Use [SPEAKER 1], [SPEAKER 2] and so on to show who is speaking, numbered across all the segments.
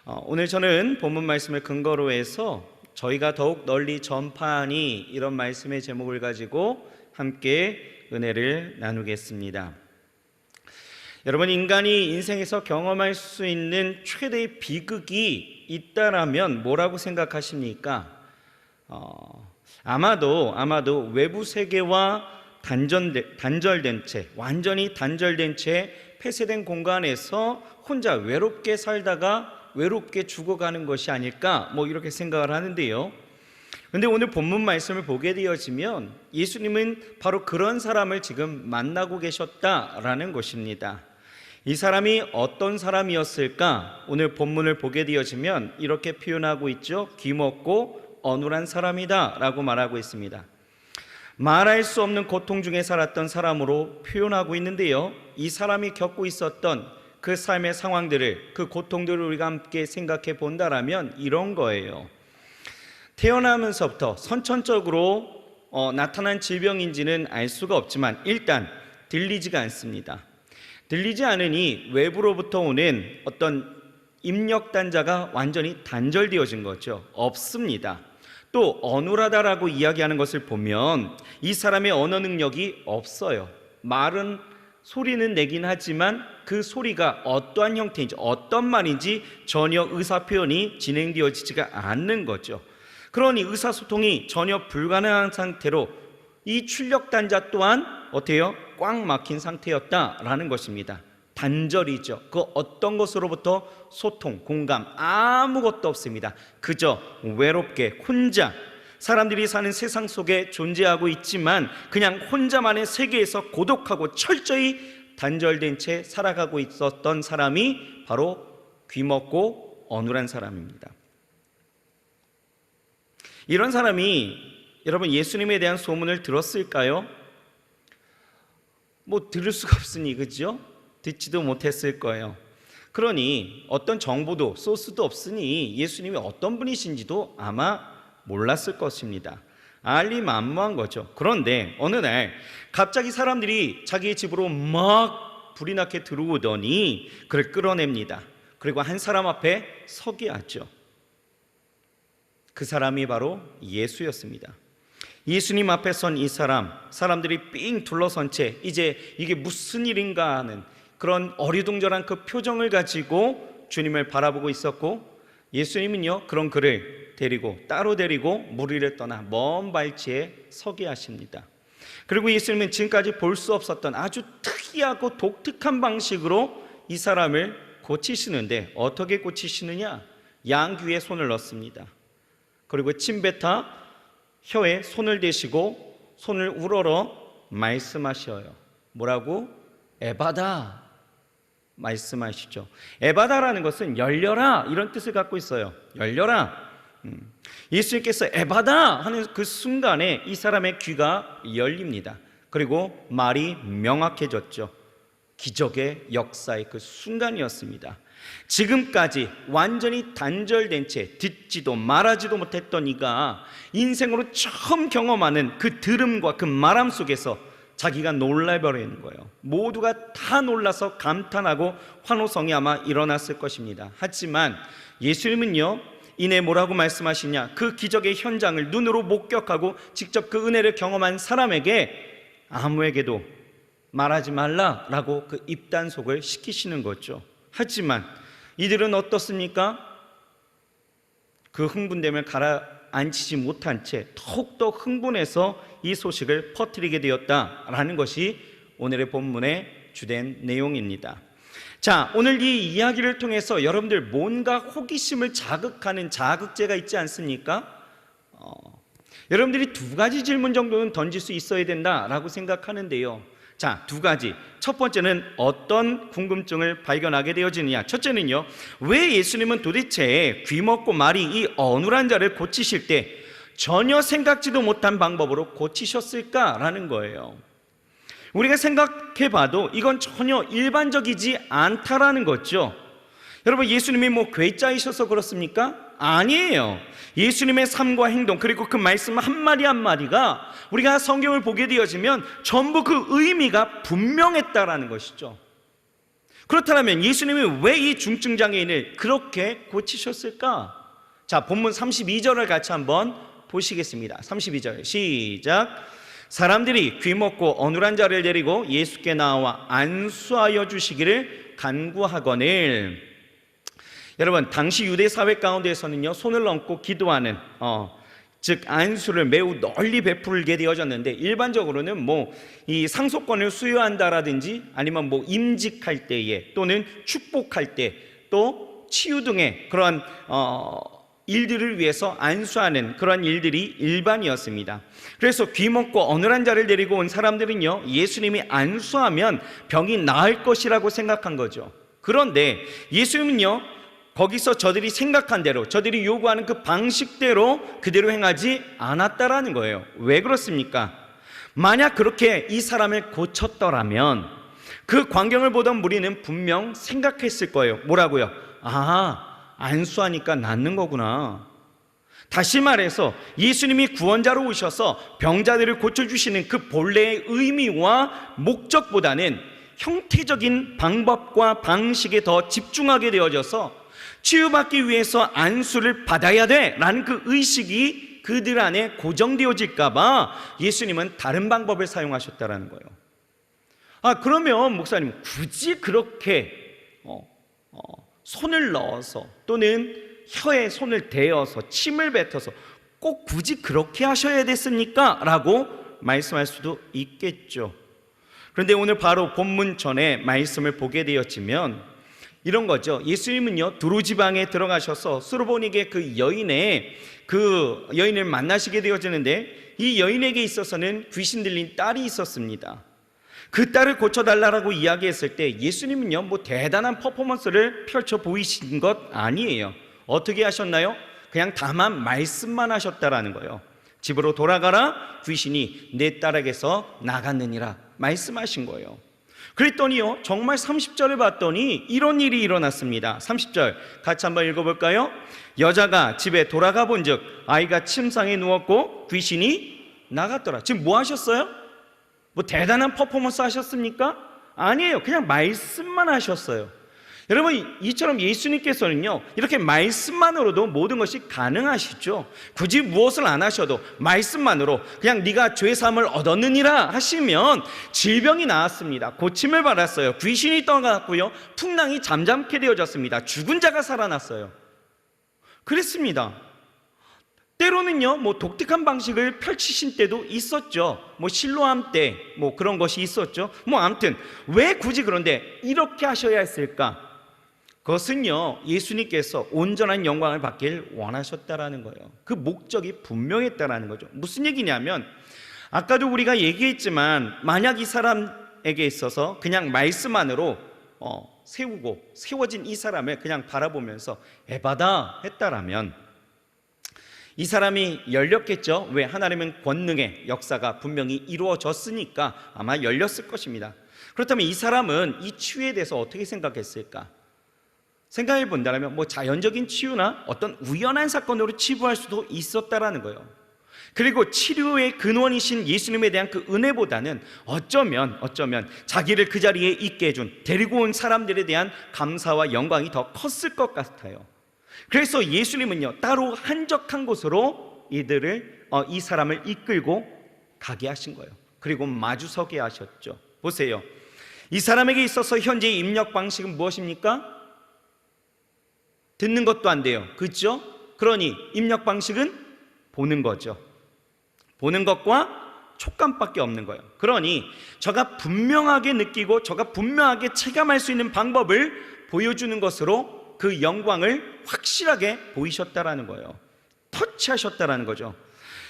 [SPEAKER 1] 오늘 저는 본문 말씀을 근거로 해서 저희가 더욱 널리 전파하니 이런 말씀의 제목을 가지고 함께 은혜를 나누겠습니다. 여러분, 인간이 인생에서 경험할 수 있는 최대의 비극이 있다라면 뭐라고 생각하십니까? 아마도 외부 세계와 단절된 채, 완전히 단절된 채 폐쇄된 공간에서 혼자 외롭게 살다가 외롭게 죽어가는 것이 아닐까 이렇게 생각을 하는데요. 그런데 오늘 본문 말씀을 보게 되어지면 예수님은 바로 그런 사람을 지금 만나고 계셨다라는 것입니다. 이 사람이 어떤 사람이었을까? 오늘 본문을 보게 되어지면 이렇게 표현하고 있죠. 귀먹고 어눌한 사람이다 라고 말하고 있습니다. 말할 수 없는 고통 중에 살았던 사람으로 표현하고 있는데요, 이 사람이 겪고 있었던 그 삶의 상황들을, 그 고통들을 우리가 함께 생각해 본다라면 이런 거예요. 태어나면서부터 선천적으로 나타난 질병인지는 알 수가 없지만 일단 들리지가 않습니다. 들리지 않으니 외부로부터 오는 어떤 입력단자가 완전히 단절되어진 거죠. 없습니다. 또 어눌하다라고 이야기하는 것을 보면 이 사람의 언어 능력이 없어요. 말은 소리는 내긴 하지만 그 소리가 어떠한 형태인지 어떤 말인지 전혀 의사표현이 진행되어지지가 않는 거죠. 그러니 의사소통이 전혀 불가능한 상태로 이 출력단자 또한 어때요? 꽉 막힌 상태였다라는 것입니다. 단절이죠. 그 어떤 것으로부터 소통, 공감 아무것도 없습니다. 그저 외롭게 혼자 사람들이 사는 세상 속에 존재하고 있지만 그냥 혼자만의 세계에서 고독하고 철저히 단절된 채 살아가고 있었던 사람이 바로 귀먹고 어눌한 사람입니다. 이런 사람이 여러분 예수님에 대한 소문을 들었을까요? 들을 수가 없으니, 그죠? 듣지도 못했을 거예요. 그러니 어떤 정보도 소스도 없으니 예수님이 어떤 분이신지도 아마 몰랐을 것입니다. 알리만무한 거죠. 그런데 어느 날 갑자기 사람들이 자기의 집으로 막 불이 나게 들어오더니 그를 끌어냅니다. 그리고 한 사람 앞에 서게 하죠. 그 사람이 바로 예수였습니다. 예수님 앞에 선 이 사람들이 삥 둘러선 채 이제 이게 무슨 일인가 하는 그런 어리둥절한 그 표정을 가지고 주님을 바라보고 있었고, 예수님은요 그런 그를 따로 데리고 물 위를 떠나 먼 발치에 서게 하십니다. 그리고 예수님은 지금까지 볼 수 없었던 아주 특이하고 독특한 방식으로 이 사람을 고치시는데, 어떻게 고치시느냐? 양귀에 손을 넣습니다. 그리고 침뱉어 혀에 손을 대시고 손을 우러러 말씀하셔요. 뭐라고? 에바다 말씀하시죠. 에바다라는 것은 열려라 이런 뜻을 갖고 있어요. 열려라. 예수님께서 에바다 하는 그 순간에 이 사람의 귀가 열립니다. 그리고 말이 명확해졌죠. 기적의 역사의 그 순간이었습니다. 지금까지 완전히 단절된 채 듣지도 말하지도 못했던 이가 인생으로 처음 경험하는 그 들음과 그 말함 속에서 자기가 놀라버리는 거예요. 모두가 다 놀라서 감탄하고 환호성이 아마 일어났을 것입니다. 하지만 예수님은요 이내 뭐라고 말씀하시냐? 그 기적의 현장을 눈으로 목격하고 직접 그 은혜를 경험한 사람에게 아무에게도 말하지 말라라고 그 입단속을 시키시는 거죠. 하지만 이들은 어떻습니까? 그 흥분됨을 가라앉히지 못한 채 더욱더 흥분해서 이 소식을 퍼뜨리게 되었다라는 것이 오늘의 본문의 주된 내용입니다. 자, 오늘 이 이야기를 통해서 여러분들 뭔가 호기심을 자극하는 자극제가 있지 않습니까? 여러분들이 두 가지 질문 정도는 던질 수 있어야 된다라고 생각하는데요. 자, 두 가지. 첫 번째는 어떤 궁금증을 발견하게 되어지느냐? 첫째는요, 왜 예수님은 도대체 귀먹고 말이 이 어눌한 자를 고치실 때 전혀 생각지도 못한 방법으로 고치셨을까라는 거예요. 우리가 생각해봐도 이건 전혀 일반적이지 않다라는 거죠. 여러분, 예수님이 괴짜이셔서 그렇습니까? 아니에요. 예수님의 삶과 행동, 그리고 그 말씀 한마디 한마디가 우리가 성경을 보게 되어지면 전부 그 의미가 분명했다라는 것이죠. 그렇다면 예수님이 왜 이 중증 장애인을 그렇게 고치셨을까? 자, 본문 32절을 같이 한번 보시겠습니다. 32절 시작. 사람들이 귀먹고 어눌한 자를 데리고 예수께 나와 안수하여 주시기를 간구하거늘. 여러분, 당시 유대 사회 가운데서는요, 손을 얹고 기도하는 즉 안수를 매우 널리 베풀게 되어졌는데, 일반적으로는 뭐 이 상속권을 수여한다라든지 아니면 뭐 임직할 때에 또는 축복할 때 또 치유 등의 그런 일들을 위해서 안수하는 그런 일들이 일반이었습니다. 그래서 귀먹고 어눌한 자를 데리고 온 사람들은요, 예수님이 안수하면 병이 나을 것이라고 생각한 거죠. 그런데 예수님은요, 거기서 저들이 생각한 대로, 저들이 요구하는 그 방식대로 그대로 행하지 않았다라는 거예요. 왜 그렇습니까? 만약 그렇게 이 사람을 고쳤더라면 그 광경을 보던 무리는 분명 생각했을 거예요. 뭐라고요? 아, 안수하니까 낫는 거구나. 다시 말해서 예수님이 구원자로 오셔서 병자들을 고쳐주시는 그 본래의 의미와 목적보다는 형태적인 방법과 방식에 더 집중하게 되어져서 치유받기 위해서 안수를 받아야 돼 라는 그 의식이 그들 안에 고정되어질까 봐 예수님은 다른 방법을 사용하셨다라는 거예요. 아, 그러면 목사님 굳이 그렇게 손을 넣어서 또는 혀에 손을 대어서 침을 뱉어서 꼭 굳이 그렇게 하셔야 됐습니까? 라고 말씀할 수도 있겠죠. 그런데 오늘 바로 본문 전에 말씀을 보게 되었지만 이런 거죠. 예수님은요, 두로 지방에 들어가셔서 수르보닉의 그 여인을 만나시게 되어지는데, 이 여인에게 있어서는 귀신 들린 딸이 있었습니다. 그 딸을 고쳐달라고 이야기했을 때 예수님은요, 뭐 대단한 퍼포먼스를 펼쳐 보이신 것 아니에요. 어떻게 하셨나요? 그냥 다만 말씀만 하셨다라는 거예요. 집으로 돌아가라, 귀신이 내 딸에게서 나갔느니라 말씀하신 거예요. 그랬더니요, 정말 30절을 봤더니 이런 일이 일어났습니다. 30절 같이 한번 읽어볼까요? 여자가 집에 돌아가 본즉 아이가 침상에 누웠고 귀신이 나갔더라. 지금 뭐 하셨어요? 뭐 대단한 퍼포먼스 하셨습니까? 아니에요. 그냥 말씀만 하셨어요. 여러분, 이처럼 예수님께서는요, 이렇게 말씀만으로도 모든 것이 가능하시죠. 굳이 무엇을 안 하셔도 말씀만으로 그냥 네가 죄사함을 얻었느니라 하시면 질병이 나았습니다. 고침을 받았어요. 귀신이 떠나갔고요, 풍랑이 잠잠케 되어졌습니다. 죽은 자가 살아났어요. 그랬습니다. 때로는요, 뭐 독특한 방식을 펼치신 때도 있었죠. 뭐 실로암 때 뭐 그런 것이 있었죠. 뭐 아무튼 왜 굳이 그런데 이렇게 하셔야 했을까? 그것은요, 예수님께서 온전한 영광을 받길 원하셨다라는 거예요. 그 목적이 분명했다라는 거죠. 무슨 얘기냐면, 아까도 우리가 얘기했지만 만약 이 사람에게 있어서 그냥 말씀만으로 세워진 이 사람을 그냥 바라보면서 에바다 했다라면 이 사람이 열렸겠죠. 왜? 하나님은 권능의 역사가 분명히 이루어졌으니까 아마 열렸을 것입니다. 그렇다면 이 사람은 이 치유에 대해서 어떻게 생각했을까? 생각해 본다면 뭐 자연적인 치유나 어떤 우연한 사건으로 치부할 수도 있었다라는 거예요. 그리고 치료의 근원이신 예수님에 대한 그 은혜보다는 어쩌면 자기를 그 자리에 있게 해준 데리고 온 사람들에 대한 감사와 영광이 더 컸을 것 같아요. 그래서 예수님은요, 따로 한적한 곳으로 이 사람을 이끌고 가게 하신 거예요. 그리고 마주서게 하셨죠. 보세요, 이 사람에게 있어서 현재의 입력 방식은 무엇입니까? 듣는 것도 안 돼요. 그렇죠? 그러니 입력 방식은 보는 거죠. 보는 것과 촉감밖에 없는 거예요. 그러니 저가 분명하게 느끼고 저가 분명하게 체감할 수 있는 방법을 보여주는 것으로 그 영광을 확실하게 보이셨다라는 거예요. 터치하셨다라는 거죠.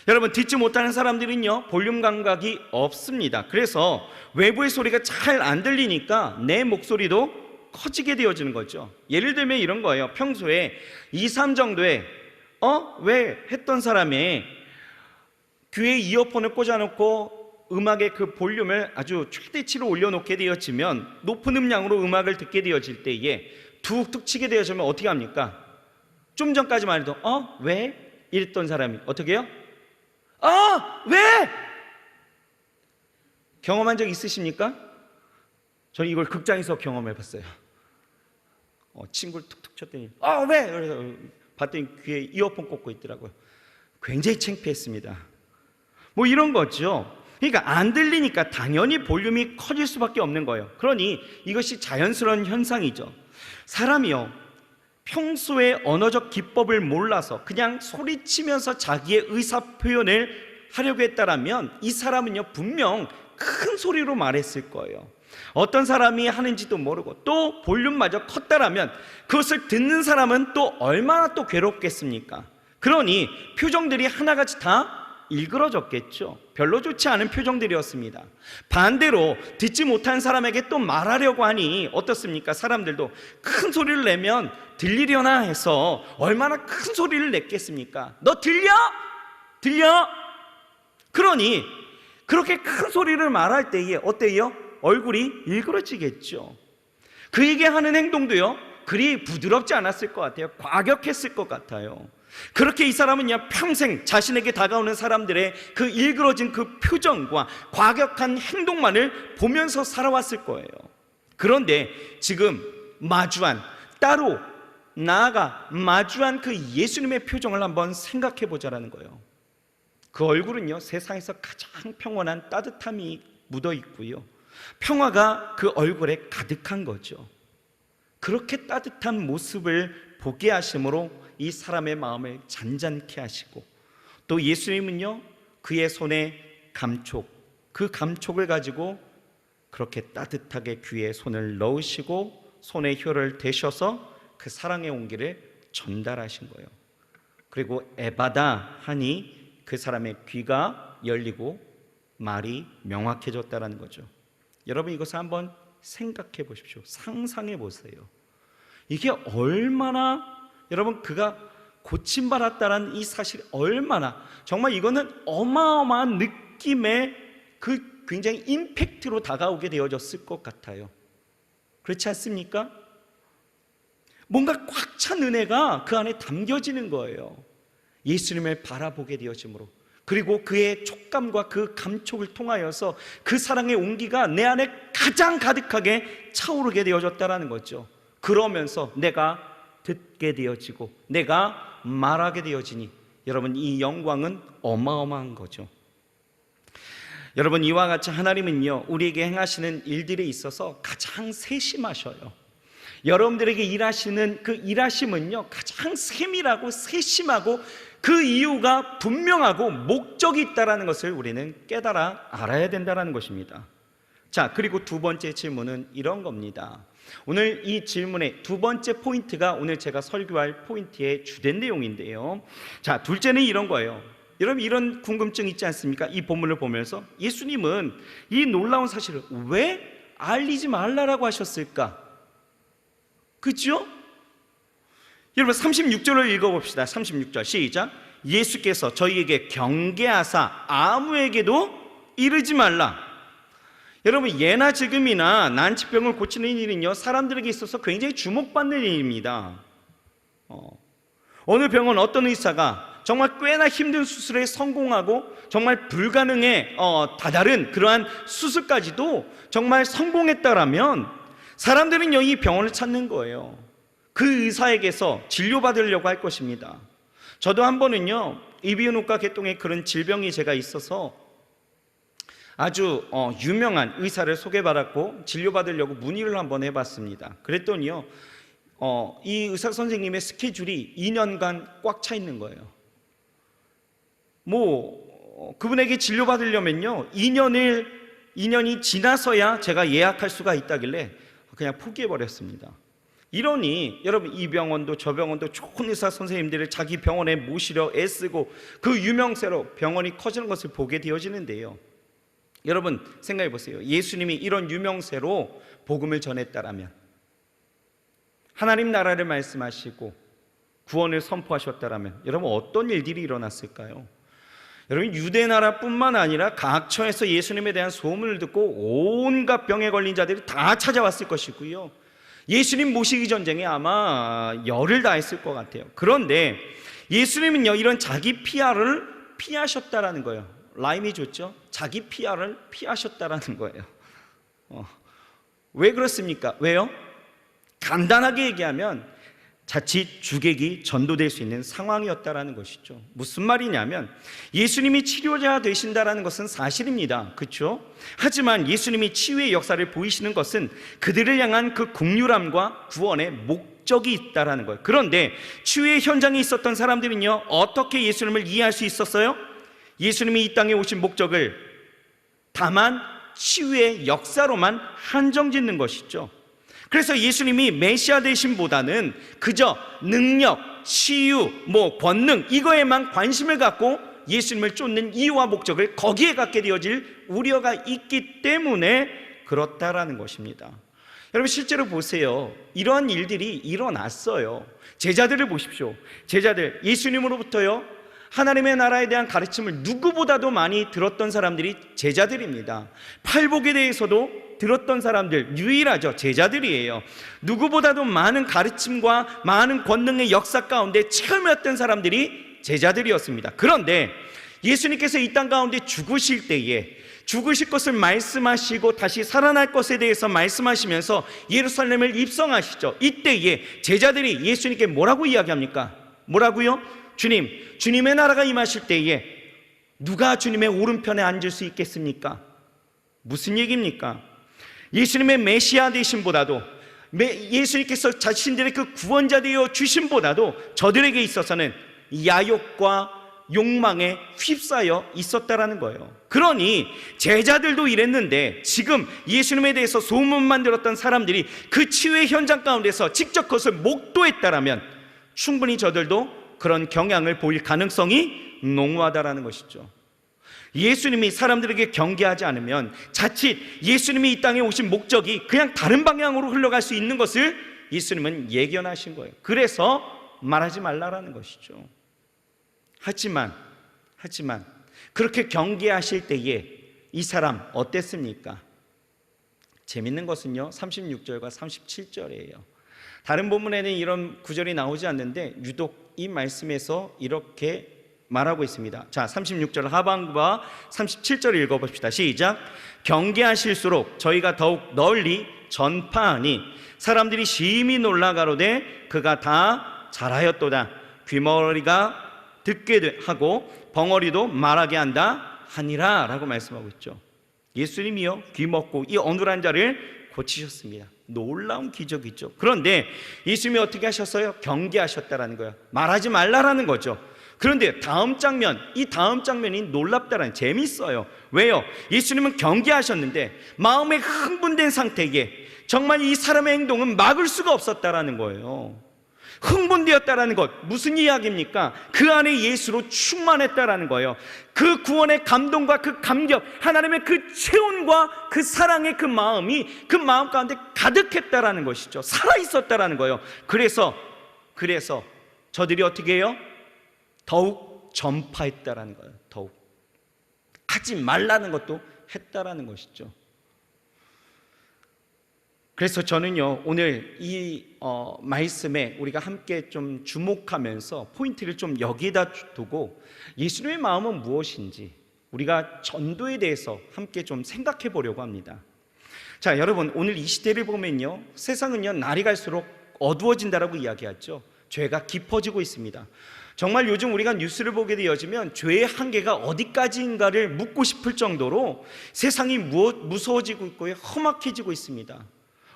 [SPEAKER 1] 여러분, 듣지 못하는 사람들은요, 볼륨 감각이 없습니다. 그래서 외부의 소리가 잘 안 들리니까 내 목소리도 커지게 되어지는 거죠. 예를 들면 이런 거예요. 평소에 2, 3 정도의 왜 했던 사람이 귀에 이어폰을 꽂아놓고 음악의 그 볼륨을 아주 최대치로 올려놓게 되어지면 높은 음량으로 음악을 듣게 되어질 때에 툭툭 치게 되어지면 어떻게 합니까? 좀 전까지만 해도 왜? 이랬던 사람이 어떻게 해요? 왜? 경험한 적 있으십니까? 저는 이걸 극장에서 경험해 봤어요. 친구를 툭툭 쳤더니 왜? 그래서 봤더니 귀에 이어폰 꽂고 있더라고요. 굉장히 창피했습니다. 뭐 이런 거죠. 그러니까 안 들리니까 당연히 볼륨이 커질 수밖에 없는 거예요. 그러니 이것이 자연스러운 현상이죠. 사람이요, 평소에 언어적 기법을 몰라서 그냥 소리치면서 자기의 의사 표현을 하려고 했다라면 이 사람은요 분명 큰 소리로 말했을 거예요. 어떤 사람이 하는지도 모르고 또 볼륨마저 컸다라면 그것을 듣는 사람은 또 얼마나 또 괴롭겠습니까? 그러니 표정들이 하나같이 다 일그러졌겠죠. 별로 좋지 않은 표정들이었습니다. 반대로 듣지 못한 사람에게 또 말하려고 하니 어떻습니까? 사람들도 큰 소리를 내면 들리려나 해서 얼마나 큰 소리를 냈겠습니까? 너 들려? 들려? 그러니 그렇게 큰 소리를 말할 때에 어때요? 얼굴이 일그러지겠죠. 그에게 하는 행동도요 그리 부드럽지 않았을 것 같아요. 과격했을 것 같아요. 그렇게 이 사람은요 평생 자신에게 다가오는 사람들의 그 일그러진 그 표정과 과격한 행동만을 보면서 살아왔을 거예요. 그런데 지금 따로 나아가 마주한 그 예수님의 표정을 한번 생각해 보자라는 거예요. 그 얼굴은요 세상에서 가장 평온한 따뜻함이 묻어 있고요, 평화가 그 얼굴에 가득한 거죠. 그렇게 따뜻한 모습을 보게 하심으로 이 사람의 마음을 잔잔케 하시고, 또 예수님은요 그의 손에 그 감촉을 가지고 그렇게 따뜻하게 귀에 손을 넣으시고 손에 혀를 대셔서 그 사랑의 온기를 전달하신 거예요. 그리고 에바다 하니 그 사람의 귀가 열리고 말이 명확해졌다는 거죠. 여러분 이것을 한번 생각해 보십시오. 상상해 보세요. 이게 얼마나, 여러분 그가 고침받았다는 이 사실이 얼마나, 정말 이거는 어마어마한 느낌의 그 굉장히 임팩트로 다가오게 되어졌을 것 같아요. 그렇지 않습니까? 뭔가 꽉 찬 은혜가 그 안에 담겨지는 거예요. 예수님을 바라보게 되어짐으로, 그리고 그의 촉감과 그 감촉을 통하여서 그 사랑의 온기가 내 안에 가장 가득하게 차오르게 되어졌다는 거죠. 그러면서 내가 듣게 되어지고 내가 말하게 되어지니 여러분 이 영광은 어마어마한 거죠. 여러분 이와 같이 하나님은요 우리에게 행하시는 일들에 있어서 가장 세심하셔요. 여러분들에게 일하시는 그 일하심은요 가장 세밀하고 세심하고 그 이유가 분명하고 목적이 있다는 것을 우리는 깨달아 알아야 된다는 것입니다. 자, 그리고 두 번째 질문은 이런 겁니다. 오늘 이 질문의 두 번째 포인트가 오늘 제가 설교할 포인트의 주된 내용인데요. 자, 둘째는 이런 거예요. 여러분 이런 궁금증 있지 않습니까? 이 본문을 보면서 예수님은 이 놀라운 사실을 왜 알리지 말라라고 하셨을까? 그렇죠? 여러분 36절을 읽어봅시다. 36절 시작. 예수께서 저희에게 경계하사 아무에게도 이르지 말라. 여러분 예나 지금이나 난치병을 고치는 일은요 사람들에게 있어서 굉장히 주목받는 일입니다. 어느 병원 어떤 의사가 정말 꽤나 힘든 수술에 성공하고 정말 불가능에 다다른 그러한 수술까지도 정말 성공했다라면 사람들은요 이 병원을 찾는 거예요. 그 의사에게서 진료받으려고 할 것입니다. 저도 한 번은요 이비인후과 개통에 그런 질병이 제가 있어서 아주 유명한 의사를 소개받았고 진료받으려고 문의를 한번 해봤습니다. 그랬더니요 이 의사 선생님의 스케줄이 2년간 꽉 차 있는 거예요. 그분에게 진료받으려면요 2년이 지나서야 제가 예약할 수가 있다길래 그냥 포기해버렸습니다. 이러니 여러분 이 병원도 저 병원도 좋은 의사 선생님들을 자기 병원에 모시려 애쓰고 그 유명세로 병원이 커지는 것을 보게 되어지는데요, 여러분 생각해 보세요. 예수님이 이런 유명세로 복음을 전했다라면, 하나님 나라를 말씀하시고 구원을 선포하셨다라면 여러분 어떤 일들이 일어났을까요? 여러분 유대 나라뿐만 아니라 각처에서 예수님에 대한 소문을 듣고 온갖 병에 걸린 자들이 다 찾아왔을 것이고요, 예수님 모시기 전쟁에 아마 열을 다했을 것 같아요. 그런데 예수님은요 이런 자기 PR을 피하셨다라는 거예요. 라임이 좋죠? 자기 PR을 피하셨다라는 거예요. 왜 그렇습니까? 왜요? 간단하게 얘기하면 자칫 주객이 전도될 수 있는 상황이었다라는 것이죠. 무슨 말이냐면 예수님이 치료자 되신다라는 것은 사실입니다. 그렇죠? 하지만 예수님이 치유의 역사를 보이시는 것은 그들을 향한 그 긍휼함과 구원의 목적이 있다라는 거예요. 그런데 치유의 현장에 있었던 사람들은요, 어떻게 예수님을 이해할 수 있었어요? 예수님이 이 땅에 오신 목적을 다만 치유의 역사로만 한정짓는 것이죠. 그래서 예수님이 메시아 되심보다는 그저 능력, 치유, 권능 이거에만 관심을 갖고 예수님을 쫓는 이유와 목적을 거기에 갖게 되어질 우려가 있기 때문에 그렇다라는 것입니다. 여러분 실제로 보세요. 이러한 일들이 일어났어요. 제자들을 보십시오. 제자들 예수님으로부터요 하나님의 나라에 대한 가르침을 누구보다도 많이 들었던 사람들이 제자들입니다. 팔복에 대해서도 들었던 사람들 유일하죠. 제자들이에요. 누구보다도 많은 가르침과 많은 권능의 역사 가운데 체험했던 사람들이 제자들이었습니다. 그런데 예수님께서 이 땅 가운데 죽으실 때에 죽으실 것을 말씀하시고 다시 살아날 것에 대해서 말씀하시면서 예루살렘을 입성하시죠. 이때에 제자들이 예수님께 뭐라고 이야기합니까? 뭐라고요? 주님의 나라가 임하실 때에 누가 주님의 오른편에 앉을 수 있겠습니까? 무슨 얘기입니까? 예수님의 메시아 되심보다도 예수님께서 자신들의 그 구원자 되어 주심보다도 저들에게 있어서는 야욕과 욕망에 휩싸여 있었다라는 거예요. 그러니 제자들도 이랬는데 지금 예수님에 대해서 소문만 들었던 사람들이 그 치유의 현장 가운데서 직접 그것을 목도했다라면 충분히 저들도 그런 경향을 보일 가능성이 농후하다라는 것이죠. 예수님이 사람들에게 경계하지 않으면 자칫 예수님이 이 땅에 오신 목적이 그냥 다른 방향으로 흘러갈 수 있는 것을 예수님은 예견하신 거예요. 그래서 말하지 말라라는 것이죠. 하지만 그렇게 경계하실 때에 이 사람 어땠습니까? 재밌는 것은요 36절과 37절이에요. 다른 본문에는 이런 구절이 나오지 않는데 유독 이 말씀에서 이렇게 말하고 있습니다. 자, 36절 하반부와 37절 읽어봅시다. 시작. 경계하실수록 저희가 더욱 널리 전파하니 사람들이 심히 놀라가로되 그가 다 잘하였도다. 귀머리가 듣게 하고 벙어리도 말하게 한다 하니라 라고 말씀하고 있죠. 예수님이요 귀 먹고 이 어눌한 자를 고치셨습니다. 놀라운 기적이죠. 그런데 예수님이 어떻게 하셨어요? 경계하셨다라는 거예요. 말하지 말라라는 거죠. 그런데 이 다음 장면이 놀랍다라는, 재밌어요. 왜요? 예수님은 경계하셨는데 마음에 흥분된 상태에 정말 이 사람의 행동은 막을 수가 없었다라는 거예요. 흥분되었다라는 것, 무슨 이야기입니까? 그 안에 예수로 충만했다라는 거예요. 그 구원의 감동과 그 감격, 하나님의 그 체온과 그 사랑의 그 마음이 그 마음 가운데 가득했다라는 것이죠. 살아있었다라는 거예요. 그래서 저들이 어떻게 해요? 더욱 전파했다라는 거예요. 더욱 하지 말라는 것도 했다라는 것이죠. 그래서 저는요 오늘 이 말씀에 우리가 함께 좀 주목하면서 포인트를 좀 여기에다 두고 예수님의 마음은 무엇인지 우리가 전도에 대해서 함께 좀 생각해 보려고 합니다. 자, 여러분 오늘 이 시대를 보면요 세상은요 날이 갈수록 어두워진다라고 이야기하죠. 죄가 깊어지고 있습니다. 정말 요즘 우리가 뉴스를 보게 되어지면 죄의 한계가 어디까지인가를 묻고 싶을 정도로 세상이 무서워지고 있고 험악해지고 있습니다.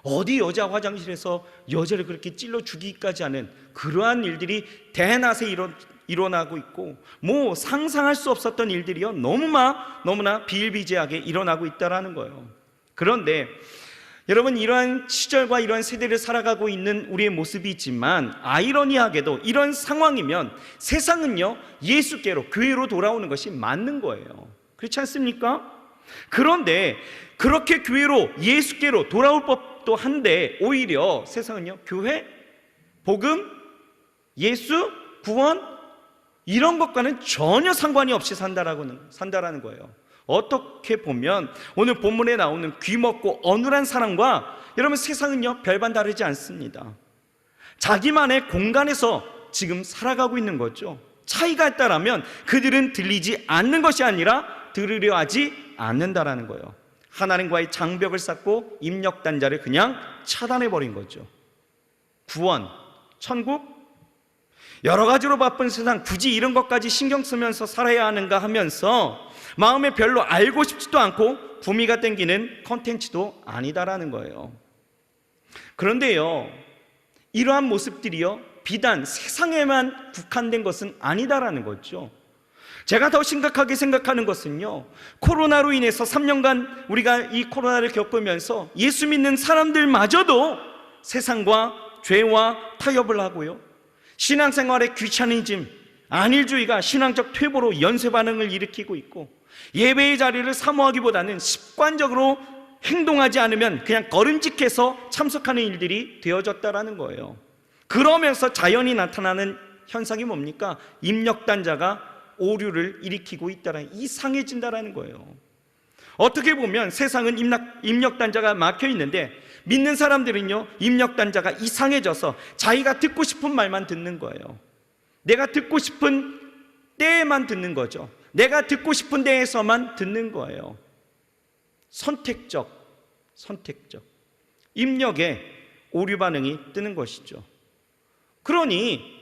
[SPEAKER 1] 어디 여자 화장실에서 여자를 그렇게 찔러 죽이기까지 하는 그러한 일들이 대낮에 일어나고 있고 상상할 수 없었던 일들이요 너무나 비일비재하게 일어나고 있다라는 거예요. 그런데 여러분 이러한 시절과 이러한 세대를 살아가고 있는 우리의 모습이지만 아이러니하게도 이런 상황이면 세상은요 예수께로 교회로 돌아오는 것이 맞는 거예요. 그렇지 않습니까? 그런데 그렇게 교회로 예수께로 돌아올 법도 한데 오히려 세상은요 교회, 복음, 예수, 구원 이런 것과는 전혀 상관이 없이 산다라는 거예요. 어떻게 보면 오늘 본문에 나오는 귀먹고 어눌한 사람과 여러분 세상은요 별반 다르지 않습니다. 자기만의 공간에서 지금 살아가고 있는 거죠. 차이가 있다라면 그들은 들리지 않는 것이 아니라 들으려 하지 않는다라는 거예요. 하나님과의 장벽을 쌓고 입력단자를 그냥 차단해버린 거죠. 구원, 천국, 여러 가지로 바쁜 세상 굳이 이런 것까지 신경 쓰면서 살아야 하는가 하면서 마음에 별로 알고 싶지도 않고 구미가 땡기는 컨텐츠도 아니다라는 거예요. 그런데요, 이러한 모습들이요 비단 세상에만 국한된 것은 아니다라는 거죠. 제가 더 심각하게 생각하는 것은요, 코로나로 인해서 3년간 우리가 이 코로나를 겪으면서 예수 믿는 사람들마저도 세상과 죄와 타협을 하고요, 신앙생활의 귀차니즘, 안일주의가 신앙적 퇴보로 연쇄 반응을 일으키고 있고, 예배의 자리를 사모하기보다는 습관적으로 행동하지 않으면 그냥 걸음직해서 참석하는 일들이 되어졌다라는 거예요. 그러면서 자연히 나타나는 현상이 뭡니까? 입력단자가 오류를 일으키고 있다라는, 이상해진다라는 거예요. 어떻게 보면 세상은 입력단자가 막혀 있는데 믿는 사람들은요, 입력단자가 이상해져서 자기가 듣고 싶은 말만 듣는 거예요. 내가 듣고 싶은 때에만 듣는 거죠. 내가 듣고 싶은 데에서만 듣는 거예요. 선택적 입력에 오류 반응이 뜨는 것이죠. 그러니